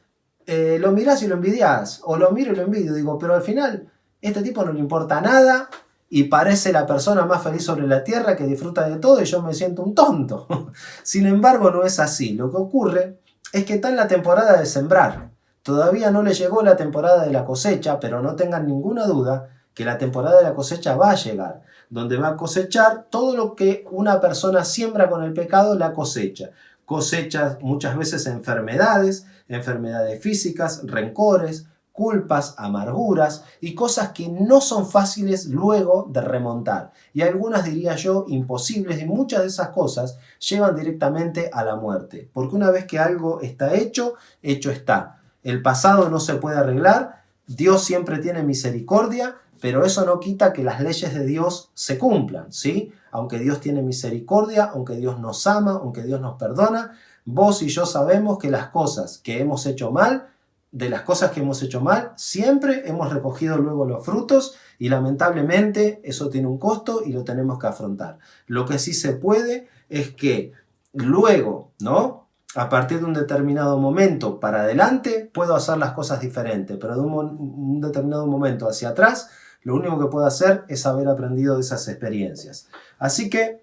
lo mirás y lo envidias, o lo miro y lo envidio, digo, pero al final este tipo no le importa nada y parece la persona más feliz sobre la tierra que disfruta de todo y yo me siento un tonto. Sin embargo no es así, lo que ocurre es que está en la temporada de sembrar, todavía no le llegó la temporada de la cosecha, pero no tengan ninguna duda que la temporada de la cosecha va a llegar, donde va a cosechar todo lo que una persona siembra con el pecado, la cosecha. Cosecha muchas veces enfermedades físicas, rencores, culpas, amarguras y cosas que no son fáciles luego de remontar. Y algunas, diría yo, imposibles, y muchas de esas cosas llevan directamente a la muerte. Porque una vez que algo está hecho, hecho está. El pasado no se puede arreglar, Dios siempre tiene misericordia, pero eso no quita que las leyes de Dios se cumplan, ¿sí? Aunque Dios tiene misericordia, aunque Dios nos ama, aunque Dios nos perdona, vos y yo sabemos que las cosas que hemos hecho mal, de las cosas que hemos hecho mal, siempre hemos recogido luego los frutos y lamentablemente eso tiene un costo y lo tenemos que afrontar. Lo que sí se puede es que luego, ¿no?, a partir de un determinado momento para adelante puedo hacer las cosas diferentes, pero de un determinado momento hacia atrás lo único que puedo hacer es haber aprendido de esas experiencias. Así que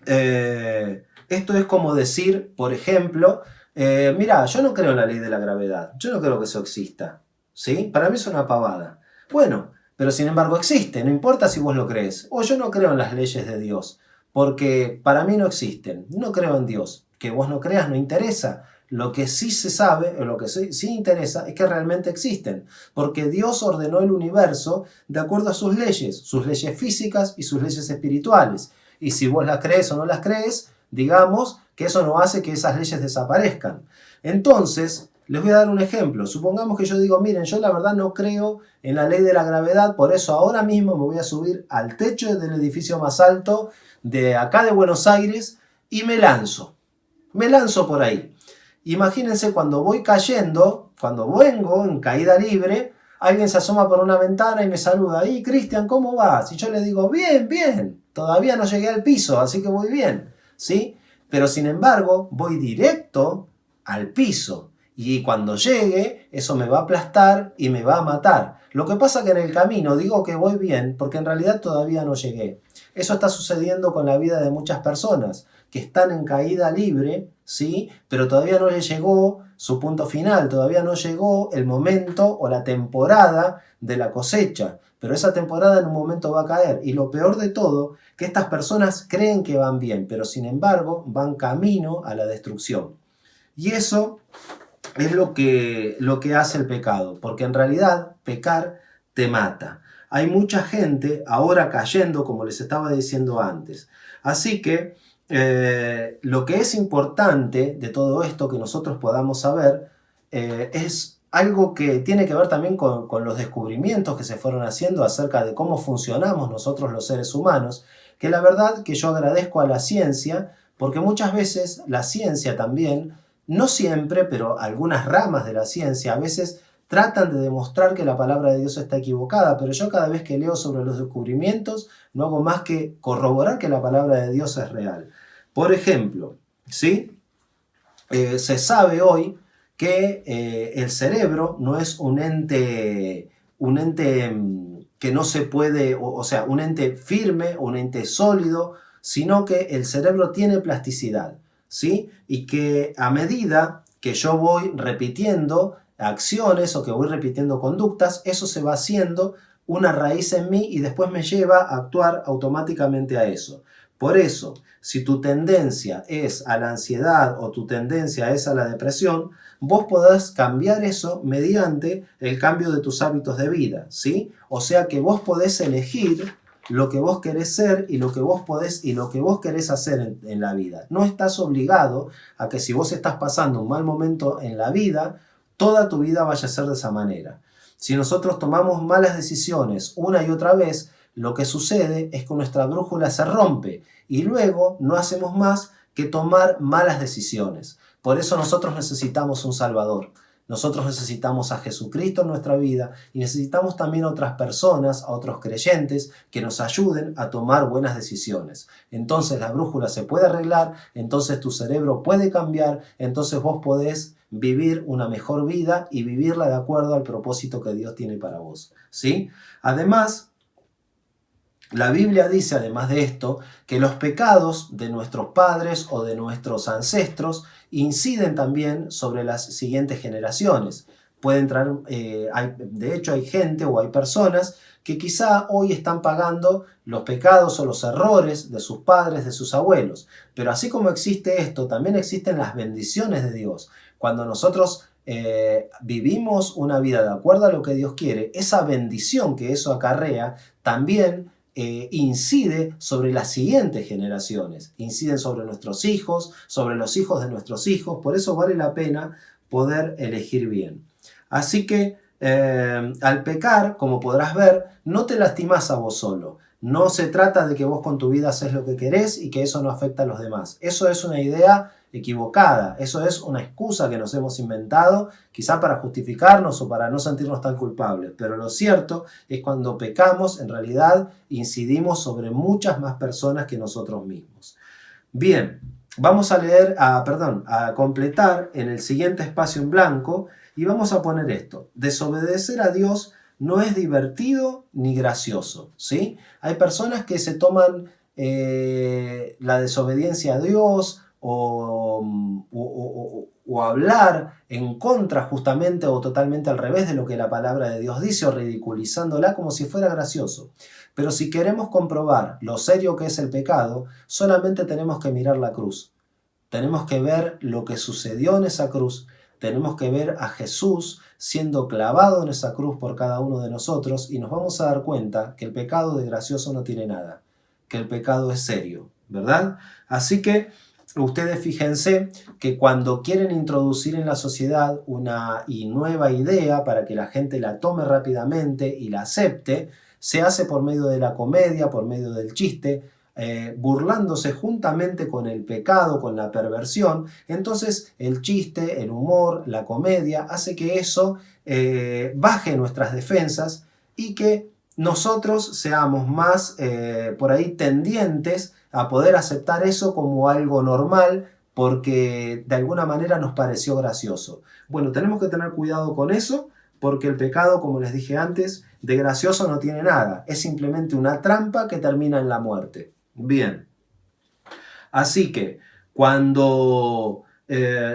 esto es como decir, por ejemplo, mira, yo no creo en la ley de la gravedad, yo no creo que eso exista, ¿sí? Para mí es una pavada. Bueno, pero sin embargo existe, no importa si vos lo crees. O yo no creo en las leyes de Dios, porque para mí no existen, no creo en Dios. Que vos no creas no interesa. Lo que sí se sabe, o lo que sí interesa, es que realmente existen. Porque Dios ordenó el universo de acuerdo a sus leyes físicas y sus leyes espirituales. Y si vos las crees o no las crees, digamos que eso no hace que esas leyes desaparezcan. Entonces, les voy a dar un ejemplo. Supongamos que yo digo, miren, yo la verdad no creo en la ley de la gravedad, por eso ahora mismo me voy a subir al techo del edificio más alto de acá de Buenos Aires y me lanzo. Me lanzo por ahí. Imagínense cuando voy cayendo, cuando vengo en caída libre, alguien se asoma por una ventana y me saluda. ¡Y Cristian, ¿cómo vas? Y yo le digo, bien, bien. Todavía no llegué al piso, así que voy bien. ¿Sí? Pero sin embargo, voy directo al piso. Y cuando llegue, eso me va a aplastar y me va a matar. Lo que pasa que en el camino digo que voy bien, porque en realidad todavía no llegué. Eso está sucediendo con la vida de muchas personas que están en caída libre, ¿sí? Pero todavía no le llegó su punto final, todavía no llegó el momento o la temporada de la cosecha. Pero esa temporada en un momento va a caer. Y lo peor de todo, que estas personas creen que van bien, pero sin embargo van camino a la destrucción. Y eso es lo que hace el pecado, porque en realidad pecar te mata. Hay mucha gente ahora cayendo, como les estaba diciendo antes. Así que lo que es importante de todo esto que nosotros podamos saber es algo que tiene que ver también con los descubrimientos que se fueron haciendo acerca de cómo funcionamos nosotros los seres humanos, que la verdad que yo agradezco a la ciencia, porque muchas veces la ciencia también, no siempre, pero algunas ramas de la ciencia a veces tratan de demostrar que la palabra de Dios está equivocada, pero yo cada vez que leo sobre los descubrimientos no hago más que corroborar que la palabra de Dios es real. Por ejemplo, ¿sí? Se sabe hoy que el cerebro no es un ente que no se puede, o sea, un ente firme, un ente sólido, sino que el cerebro tiene plasticidad, ¿sí? Y que a medida que yo voy repitiendo acciones o que voy repitiendo conductas, eso se va haciendo una raíz en mí y después me lleva a actuar automáticamente a eso. Por eso, si tu tendencia es a la ansiedad o tu tendencia es a la depresión, vos podés cambiar eso mediante el cambio de tus hábitos de vida, ¿sí? O sea que vos podés elegir lo que vos querés ser y lo que vos podés y lo que vos querés hacer en la vida. No estás obligado a que si vos estás pasando un mal momento en la vida, toda tu vida vaya a ser de esa manera. Si nosotros tomamos malas decisiones una y otra vez, lo que sucede es que nuestra brújula se rompe y luego no hacemos más que tomar malas decisiones. Por eso nosotros necesitamos un Salvador. Nosotros necesitamos a Jesucristo en nuestra vida y necesitamos también a otras personas, a otros creyentes que nos ayuden a tomar buenas decisiones. Entonces la brújula se puede arreglar, entonces tu cerebro puede cambiar, entonces vos podés vivir una mejor vida y vivirla de acuerdo al propósito que Dios tiene para vos, ¿sí? Además, la Biblia dice, además de esto, que los pecados de nuestros padres o de nuestros ancestros inciden también sobre las siguientes generaciones. Pueden traer, de hecho hay gente o hay personas que quizá hoy están pagando los pecados o los errores de sus padres, de sus abuelos. Pero así como existe esto, también existen las bendiciones de Dios. Cuando nosotros vivimos una vida de acuerdo a lo que Dios quiere, esa bendición que eso acarrea también incide sobre las siguientes generaciones, inciden sobre nuestros hijos, sobre los hijos de nuestros hijos. Por eso vale la pena poder elegir bien. Así que al pecar, como podrás ver, no te lastimas a vos solo. No se trata de que vos con tu vida haces lo que querés y que eso no afecta a los demás. Eso es una idea equivocada. Eso es una excusa que nos hemos inventado, quizá para justificarnos o para no sentirnos tan culpables. Pero lo cierto es cuando pecamos, en realidad incidimos sobre muchas más personas que nosotros mismos. Bien, vamos a a completar en el siguiente espacio en blanco y vamos a poner esto. Desobedecer a Dios no es divertido ni gracioso, ¿sí? Hay personas que se toman la desobediencia a Dios o hablar en contra justamente o totalmente al revés de lo que la palabra de Dios dice o ridiculizándola como si fuera gracioso. Pero si queremos comprobar lo serio que es el pecado, solamente tenemos que mirar la cruz. Tenemos que ver lo que sucedió en esa cruz. Tenemos que ver a Jesús siendo clavado en esa cruz por cada uno de nosotros y nos vamos a dar cuenta que el pecado de gracioso no tiene nada, que el pecado es serio, ¿verdad? Así que ustedes fíjense que cuando quieren introducir en la sociedad una nueva idea para que la gente la tome rápidamente y la acepte, se hace por medio de la comedia, por medio del chiste, burlándose juntamente con el pecado, con la perversión. Entonces el chiste, el humor, la comedia hace que eso baje nuestras defensas y que nosotros seamos más por ahí tendientes a poder aceptar eso como algo normal porque de alguna manera nos pareció gracioso. Bueno, tenemos que tener cuidado con eso porque el pecado, como les dije antes, de gracioso no tiene nada. Es simplemente una trampa que termina en la muerte. Bien. Así que cuando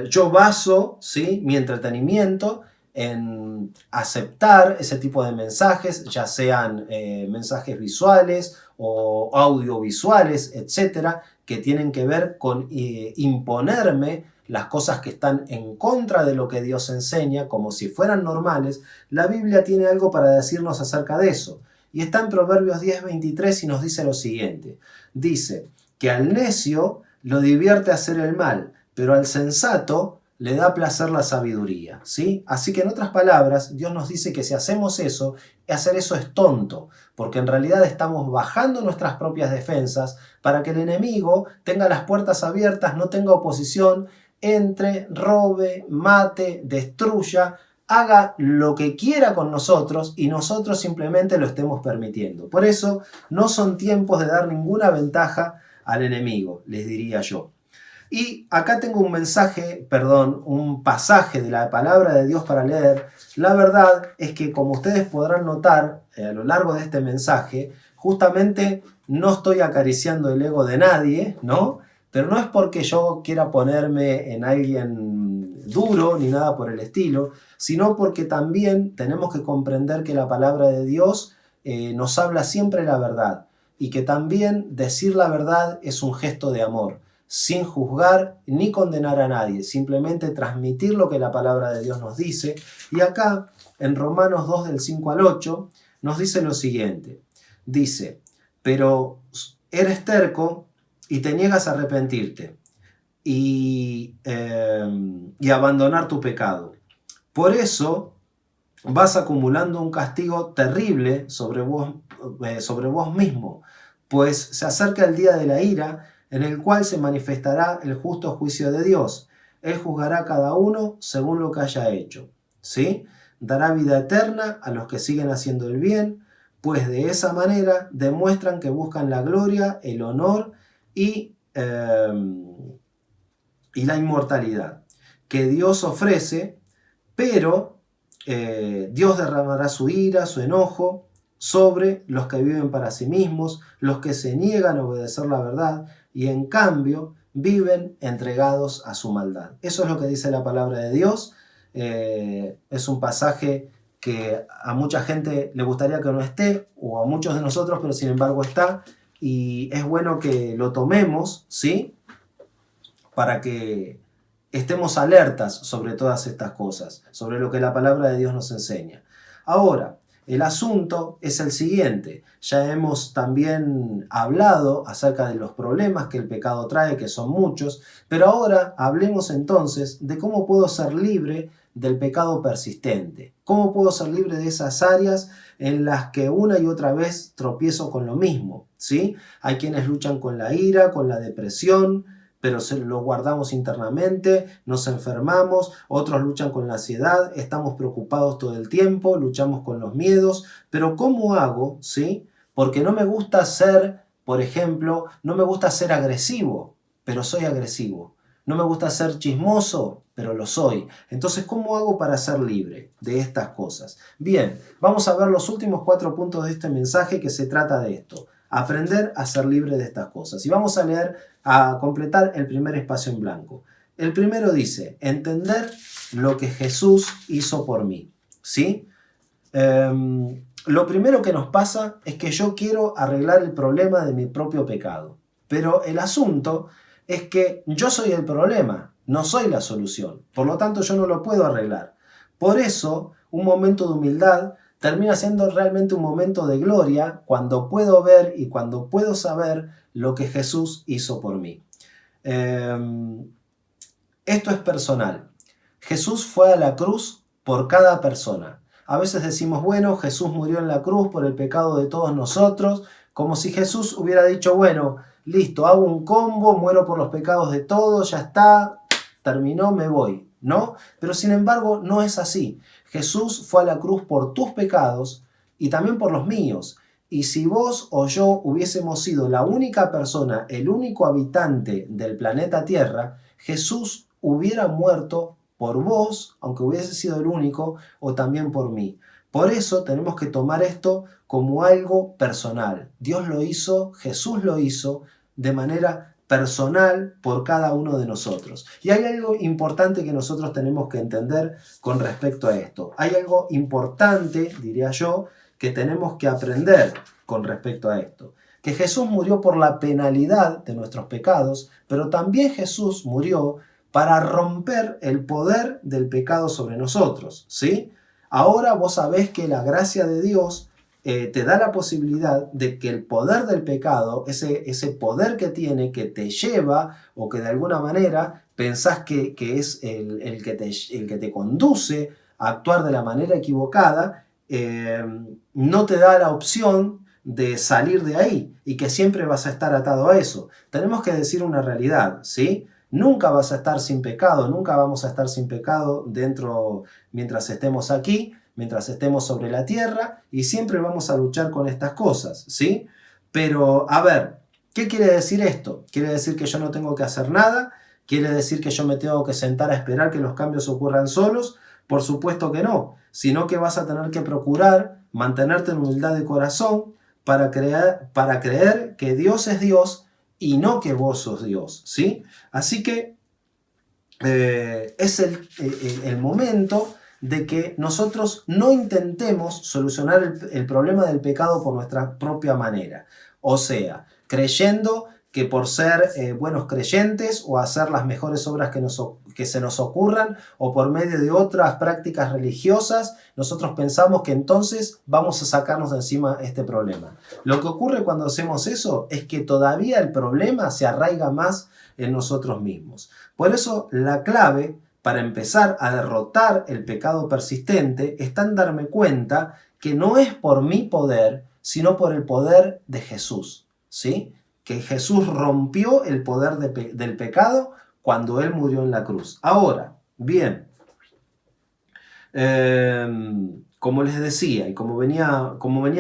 yo baso, ¿sí?, mi entretenimiento en aceptar ese tipo de mensajes, ya sean mensajes visuales o audiovisuales, etcétera, que tienen que ver con imponerme las cosas que están en contra de lo que Dios enseña, como si fueran normales. La Biblia tiene algo para decirnos acerca de eso. Y está en Proverbios 10:23 y nos dice lo siguiente. Dice que al necio lo divierte hacer el mal, pero al sensato le da placer la sabiduría, ¿sí? Así que en otras palabras, Dios nos dice que si hacemos eso, hacer eso es tonto, porque en realidad estamos bajando nuestras propias defensas para que el enemigo tenga las puertas abiertas, no tenga oposición, entre, robe, mate, destruya, haga lo que quiera con nosotros y nosotros simplemente lo estemos permitiendo. Por eso no son tiempos de dar ninguna ventaja al enemigo, les diría yo. Y acá tengo un pasaje de la palabra de Dios para leer. La verdad es que, como ustedes podrán notar a lo largo de este mensaje, justamente no estoy acariciando el ego de nadie, ¿no? Pero no es porque yo quiera ponerme en alguien duro ni nada por el estilo, sino porque también tenemos que comprender que la palabra de Dios nos habla siempre la verdad y que también decir la verdad es un gesto de amor, sin juzgar ni condenar a nadie, simplemente transmitir lo que la palabra de Dios nos dice. Y acá, en Romanos 2, del 5 al 8, nos dice lo siguiente. Dice, pero eres terco y te niegas a arrepentirte y abandonar tu pecado. Por eso vas acumulando un castigo terrible sobre vos mismo, pues se acerca el día de la ira, en el cual se manifestará el justo juicio de Dios. Él juzgará a cada uno según lo que haya hecho, ¿sí? Dará vida eterna a los que siguen haciendo el bien, pues de esa manera demuestran que buscan la gloria, el honor y la inmortalidad que Dios ofrece, pero Dios derramará su ira, su enojo sobre los que viven para sí mismos, los que se niegan a obedecer la verdad y en cambio viven entregados a su maldad. Eso es lo que dice la palabra de Dios. Es un pasaje que a mucha gente le gustaría que no esté, o a muchos de nosotros, pero sin embargo está, y es bueno que lo tomemos, ¿sí?, para que estemos alertas sobre todas estas cosas, sobre lo que la palabra de Dios nos enseña. Ahora, el asunto es el siguiente. Ya hemos también hablado acerca de los problemas que el pecado trae, que son muchos, pero ahora hablemos entonces de cómo puedo ser libre del pecado persistente. ¿Cómo puedo ser libre de esas áreas en las que una y otra vez tropiezo con lo mismo? ¿Sí? Hay quienes luchan con la ira, con la depresión, pero lo guardamos internamente, nos enfermamos, otros luchan con la ansiedad, estamos preocupados todo el tiempo, luchamos con los miedos, pero ¿cómo hago? ¿Sí? Porque no me gusta ser, por ejemplo, no me gusta ser agresivo, pero soy agresivo. No me gusta ser chismoso, pero lo soy. Entonces, ¿cómo hago para ser libre de estas cosas? Bien, vamos a ver los últimos 4 puntos de este mensaje que se trata de esto. Aprender a ser libre de estas cosas. Y vamos a completar el primer espacio en blanco. El primero dice, entender lo que Jesús hizo por mí. ¿Sí? Lo primero que nos pasa es que yo quiero arreglar el problema de mi propio pecado. Pero el asunto es que yo soy el problema, no soy la solución. Por lo tanto, yo no lo puedo arreglar. Por eso, un momento de humildad termina siendo realmente un momento de gloria cuando puedo ver y cuando puedo saber lo que Jesús hizo por mí. Esto es personal. Jesús fue a la cruz por cada persona. A veces decimos, bueno, Jesús murió en la cruz por el pecado de todos nosotros, como si Jesús hubiera dicho, bueno, listo, hago un combo, muero por los pecados de todos, ya está, terminó, me voy, ¿no? Pero sin embargo, no es así. Jesús fue a la cruz por tus pecados y también por los míos. Y si vos o yo hubiésemos sido la única persona, el único habitante del planeta Tierra, Jesús hubiera muerto por vos, aunque hubiese sido el único, o también por mí. Por eso tenemos que tomar esto como algo personal. Dios lo hizo, Jesús lo hizo de manera personal por cada uno de nosotros. Y hay algo importante que nosotros tenemos que entender con respecto a esto. Hay algo importante, diría yo, que tenemos que aprender con respecto a esto. Que Jesús murió por la penalidad de nuestros pecados, pero también Jesús murió para romper el poder del pecado sobre nosotros, ¿sí? Ahora vos sabés que la gracia de Dios te da la posibilidad de que el poder del pecado, ese poder que tiene, que te lleva o que de alguna manera pensás que es el que te conduce a actuar de la manera equivocada, no te da la opción de salir de ahí y que siempre vas a estar atado a eso. Tenemos que decir una realidad, ¿sí? Nunca vas a estar sin pecado, nunca vamos a estar sin pecado dentro mientras estemos aquí, mientras estemos sobre la tierra, y siempre vamos a luchar con estas cosas, ¿sí? Pero, a ver, ¿qué quiere decir esto? ¿Quiere decir que yo no tengo que hacer nada? ¿Quiere decir que yo me tengo que sentar a esperar que los cambios ocurran solos? Por supuesto que no, sino que vas a tener que procurar mantenerte en humildad de corazón para creer que Dios es Dios y no que vos sos Dios, ¿sí? Así que es el momento de que nosotros no intentemos solucionar el problema del pecado por nuestra propia manera. O sea, creyendo que por ser buenos creyentes o hacer las mejores obras que se nos ocurran o por medio de otras prácticas religiosas, nosotros pensamos que entonces vamos a sacarnos de encima este problema. Lo que ocurre cuando hacemos eso es que todavía el problema se arraiga más en nosotros mismos. Por eso la clave para empezar a derrotar el pecado persistente está en darme cuenta que no es por mi poder, sino por el poder de Jesús, ¿sí? Que Jesús rompió el poder del pecado cuando Él murió en la cruz. Ahora, bien, como les decía y como venía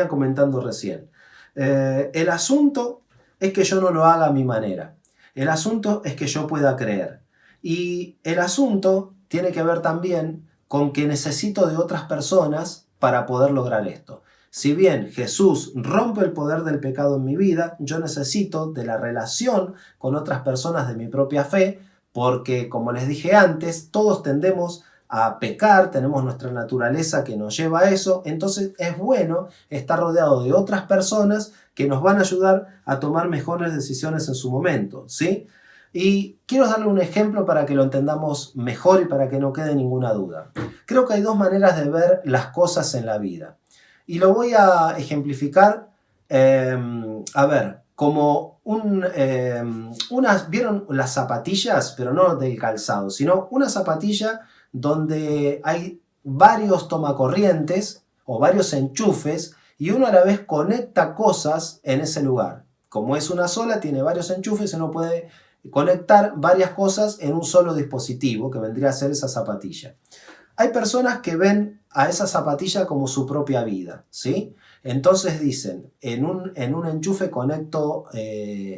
comentando recién, el asunto es que yo no lo haga a mi manera. El asunto es que yo pueda creer. Y el asunto tiene que ver también con que necesito de otras personas para poder lograr esto. Si bien Jesús rompe el poder del pecado en mi vida, yo necesito de la relación con otras personas de mi propia fe, porque como les dije antes, todos tendemos a pecar, tenemos nuestra naturaleza que nos lleva a eso, entonces es bueno estar rodeado de otras personas que nos van a ayudar a tomar mejores decisiones en su momento, ¿sí? Y quiero darle un ejemplo para que lo entendamos mejor y para que no quede ninguna duda. Creo que hay dos maneras de ver las cosas en la vida. Y lo voy a ejemplificar, como ¿vieron las zapatillas? Pero no del calzado, sino una zapatilla donde hay varios tomacorrientes o varios enchufes y uno a la vez conecta cosas en ese lugar. Como es una sola, tiene varios enchufes y uno puede conectar varias cosas en un solo dispositivo, que vendría a ser esa zapatilla. Hay personas que ven a esa zapatilla como su propia vida, ¿sí? Entonces dicen, en un enchufe conecto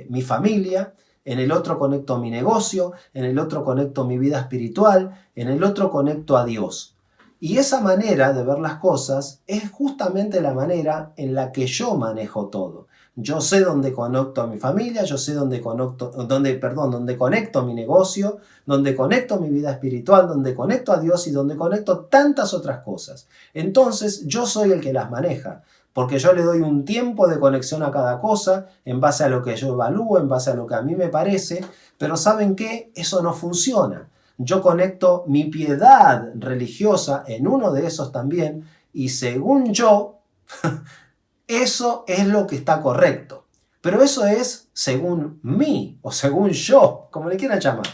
mi familia, en el otro conecto mi negocio, en el otro conecto mi vida espiritual, en el otro conecto a Dios. Y esa manera de ver las cosas es justamente la manera en la que yo manejo todo. Yo sé dónde conecto a mi familia, yo sé dónde conecto mi negocio, dónde conecto mi vida espiritual, dónde conecto a Dios y dónde conecto tantas otras cosas. Entonces yo soy el que las maneja, porque yo le doy un tiempo de conexión a cada cosa en base a lo que yo evalúo, en base a lo que a mí me parece, pero ¿saben qué? Eso no funciona. Yo conecto mi piedad religiosa en uno de esos también y según yo... Eso es lo que está correcto. Pero eso es según mí o según yo, como le quieran llamar.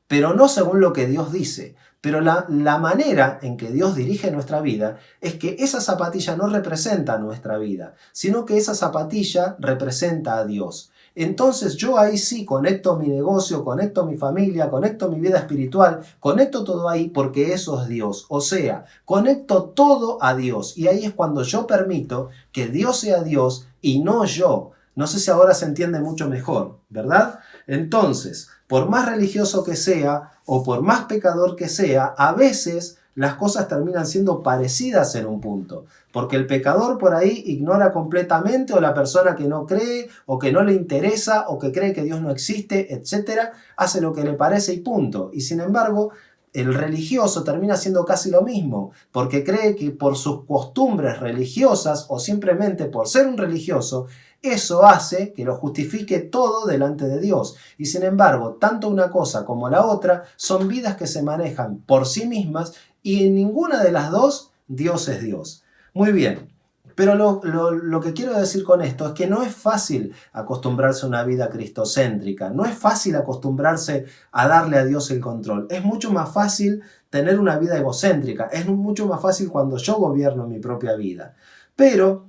Pero no según lo que Dios dice. Pero la manera en que Dios dirige nuestra vida es que esa zapatilla no representa nuestra vida, sino que esa zapatilla representa a Dios. Entonces yo ahí sí conecto mi negocio, conecto mi familia, conecto mi vida espiritual, conecto todo ahí porque eso es Dios. O sea, conecto todo a Dios y ahí es cuando yo permito que Dios sea Dios y no yo. No sé si ahora se entiende mucho mejor, ¿verdad? Entonces, por más religioso que sea o por más pecador que sea, a veces las cosas terminan siendo parecidas en un punto. Porque el pecador por ahí ignora completamente, o la persona que no cree, o que no le interesa, o que cree que Dios no existe, etc., hace lo que le parece y punto. Y sin embargo, el religioso termina siendo casi lo mismo, porque cree que por sus costumbres religiosas, o simplemente por ser un religioso, eso hace que lo justifique todo delante de Dios. Y sin embargo, tanto una cosa como la otra son vidas que se manejan por sí mismas, y en ninguna de las dos Dios es Dios. Muy bien, pero lo que quiero decir con esto es que no es fácil acostumbrarse a una vida cristocéntrica, no es fácil acostumbrarse a darle a Dios el control. Es mucho más fácil tener una vida egocéntrica, es mucho más fácil cuando yo gobierno mi propia vida. Pero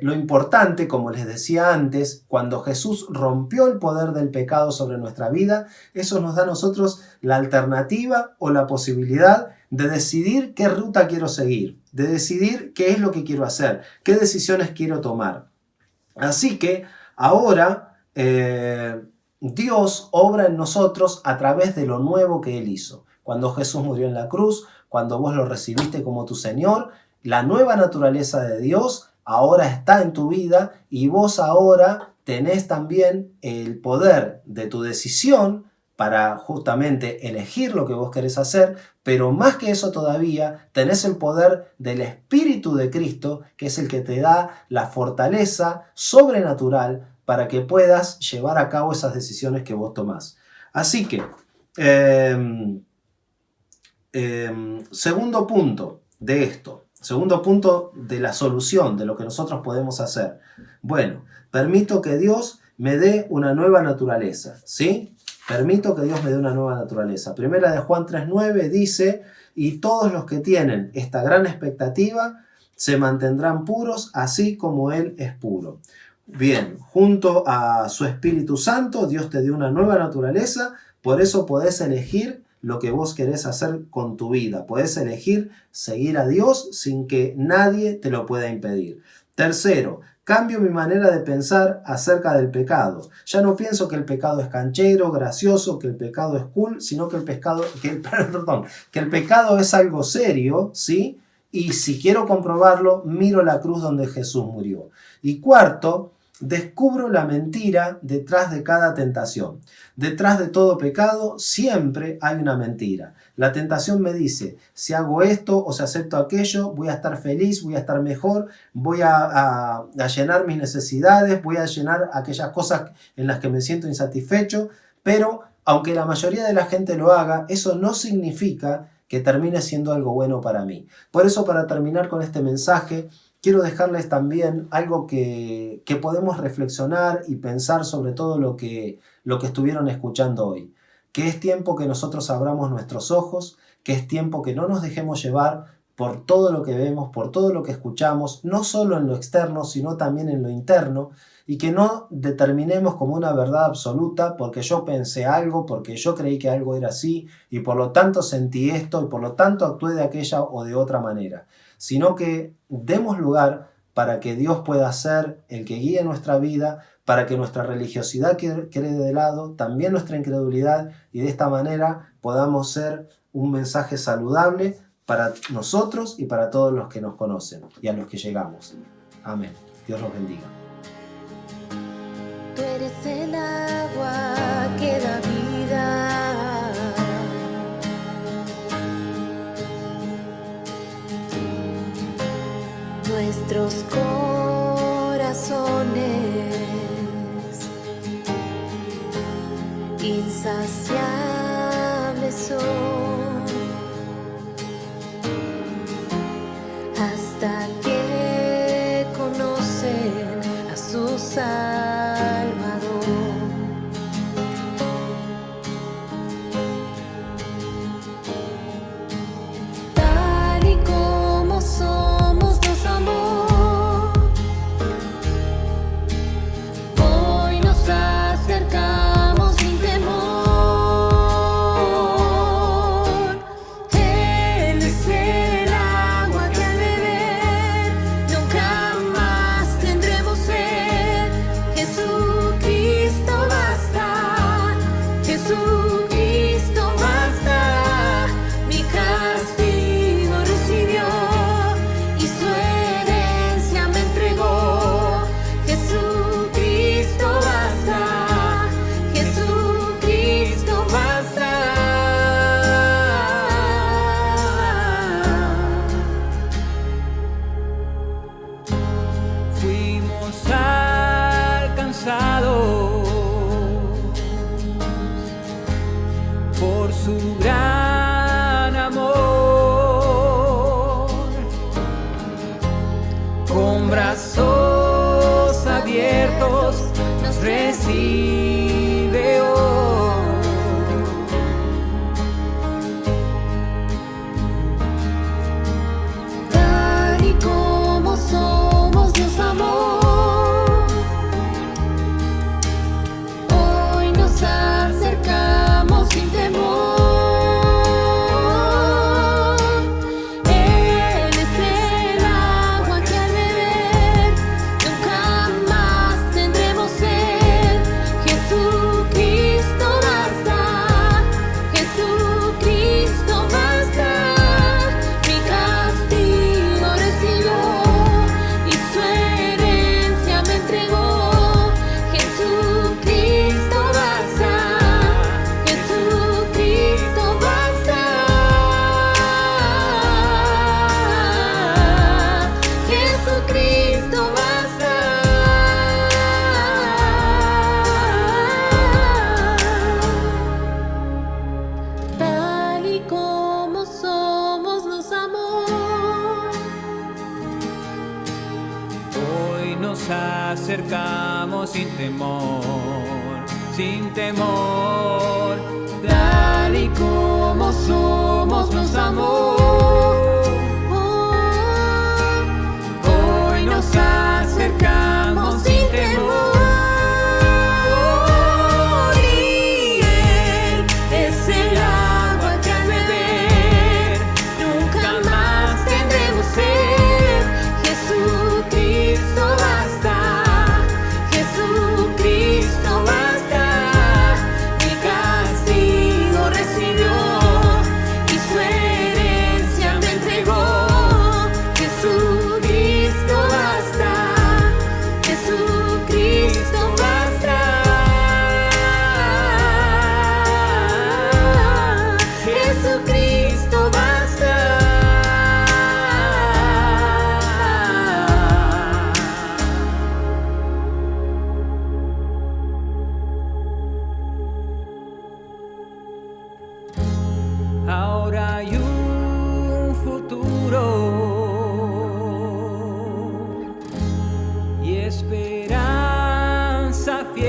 lo importante, como les decía antes, cuando Jesús rompió el poder del pecado sobre nuestra vida, eso nos da a nosotros la alternativa o la posibilidad de decidir qué ruta quiero seguir, de decidir qué es lo que quiero hacer, qué decisiones quiero tomar. Así que ahora Dios obra en nosotros a través de lo nuevo que Él hizo. Cuando Jesús murió en la cruz, cuando vos lo recibiste como tu Señor, la nueva naturaleza de Dios ahora está en tu vida, y vos ahora tenés también el poder de tu decisión para justamente elegir lo que vos querés hacer, pero más que eso todavía, tenés el poder del Espíritu de Cristo, que es el que te da la fortaleza sobrenatural para que puedas llevar a cabo esas decisiones que vos tomás. Así que, segundo punto de esto, segundo punto de la solución, de lo que nosotros podemos hacer. Bueno, permito que Dios me dé una nueva naturaleza, ¿sí? Permito que Dios me dé una nueva naturaleza. Primera de Juan 3:9 dice: y todos los que tienen esta gran expectativa se mantendrán puros, así como Él es puro. Bien, junto a su Espíritu Santo, Dios te dio una nueva naturaleza, por eso podés elegir lo que vos querés hacer con tu vida. Podés elegir seguir a Dios sin que nadie te lo pueda impedir. Tercero, cambio mi manera de pensar acerca del pecado. Ya no pienso que el pecado es canchero, gracioso, que el pecado es cool, sino que el pecado es algo serio, ¿sí? Y si quiero comprobarlo, miro la cruz donde Jesús murió. Y cuarto, descubro la mentira detrás de cada tentación. Detrás de todo pecado siempre hay una mentira. La tentación me dice: si hago esto o si acepto aquello, voy a estar feliz, voy a estar mejor, voy a llenar mis necesidades, voy a llenar aquellas cosas en las que me siento insatisfecho. Pero aunque la mayoría de la gente lo haga, eso no significa que termine siendo algo bueno para mí. Por eso, para terminar con este mensaje, quiero dejarles también algo que podemos reflexionar y pensar sobre todo lo que estuvieron escuchando hoy. Que es tiempo que nosotros abramos nuestros ojos, que es tiempo que no nos dejemos llevar por todo lo que vemos, por todo lo que escuchamos, no solo en lo externo, sino también en lo interno, y que no determinemos como una verdad absoluta porque yo pensé algo, porque yo creí que algo era así, y por lo tanto sentí esto, y por lo tanto actué de aquella o de otra manera, sino que demos lugar para que Dios pueda ser el que guíe nuestra vida, para que nuestra religiosidad quede de lado, también nuestra incredulidad, y de esta manera podamos ser un mensaje saludable para nosotros y para todos los que nos conocen y a los que llegamos. Amén. Dios los bendiga. Tú eres el agua que da vida. Nuestros corazones insaciables son hasta que conocen a su Salvador. Tal y como somos nos amó, hoy nos acercamos sin temor. Él es el agua que al beber nunca más tendremos sed. alcanzado por su gran amor. Con brazos abiertos nos recibe hoy. Tal y como somos nos amó. Hoy nos acercamos sin temor. Él es el agua que al beber nunca más tendremos sed. Jesucristo basta, Jesucristo basta. Mi castigo recibió y su herencia me entregó. Jesucristo basta, Jesucristo basta. Jesucristo basta. Tal y como somos nos amó. Hoy nos acercamos sin temor, sin temor. Tal y como somos nos amó. Hoy nos acercamos sin temor. Y Él es el agua que al beber nunca más tendremos sed. Jesucristo basta, Jesucristo basta. Mi castigo recibió y su herencia me entregó. Jesucristo basta, Jesucristo basta. Jesucristo basta. Ahora hay un futuro y esperanza fiel.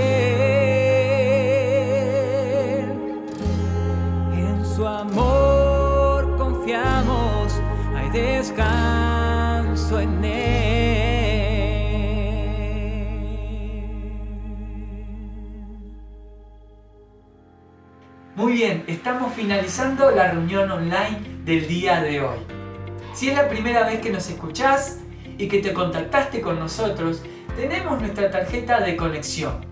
En su amor confiamos, hay descanso en él. Muy bien, estamos finalizando la reunión online del día de hoy. Si es la primera vez que nos escuchás y que te contactaste con nosotros, tenemos nuestra tarjeta de conexión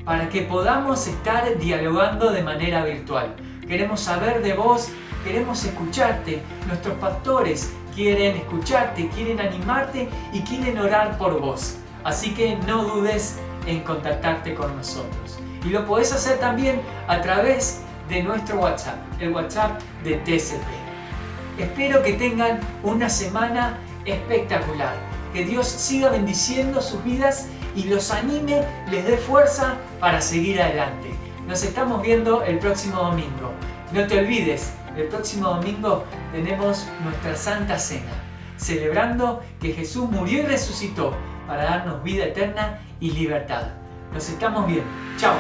para que podamos estar dialogando de manera virtual. Queremos saber de vos, queremos escucharte. Nuestros pastores quieren escucharte, quieren animarte y quieren orar por vos. Así que no dudes en contactarte con nosotros. Y lo podés hacer también a través de nuestro WhatsApp, el WhatsApp de TCP. Espero que tengan una semana espectacular. Que Dios siga bendiciendo sus vidas y los anime, les dé fuerza para seguir adelante. Nos estamos viendo el próximo domingo. No te olvides, el próximo domingo tenemos nuestra Santa Cena, celebrando que Jesús murió y resucitó para darnos vida eterna y libertad. Nos estamos viendo. Chao.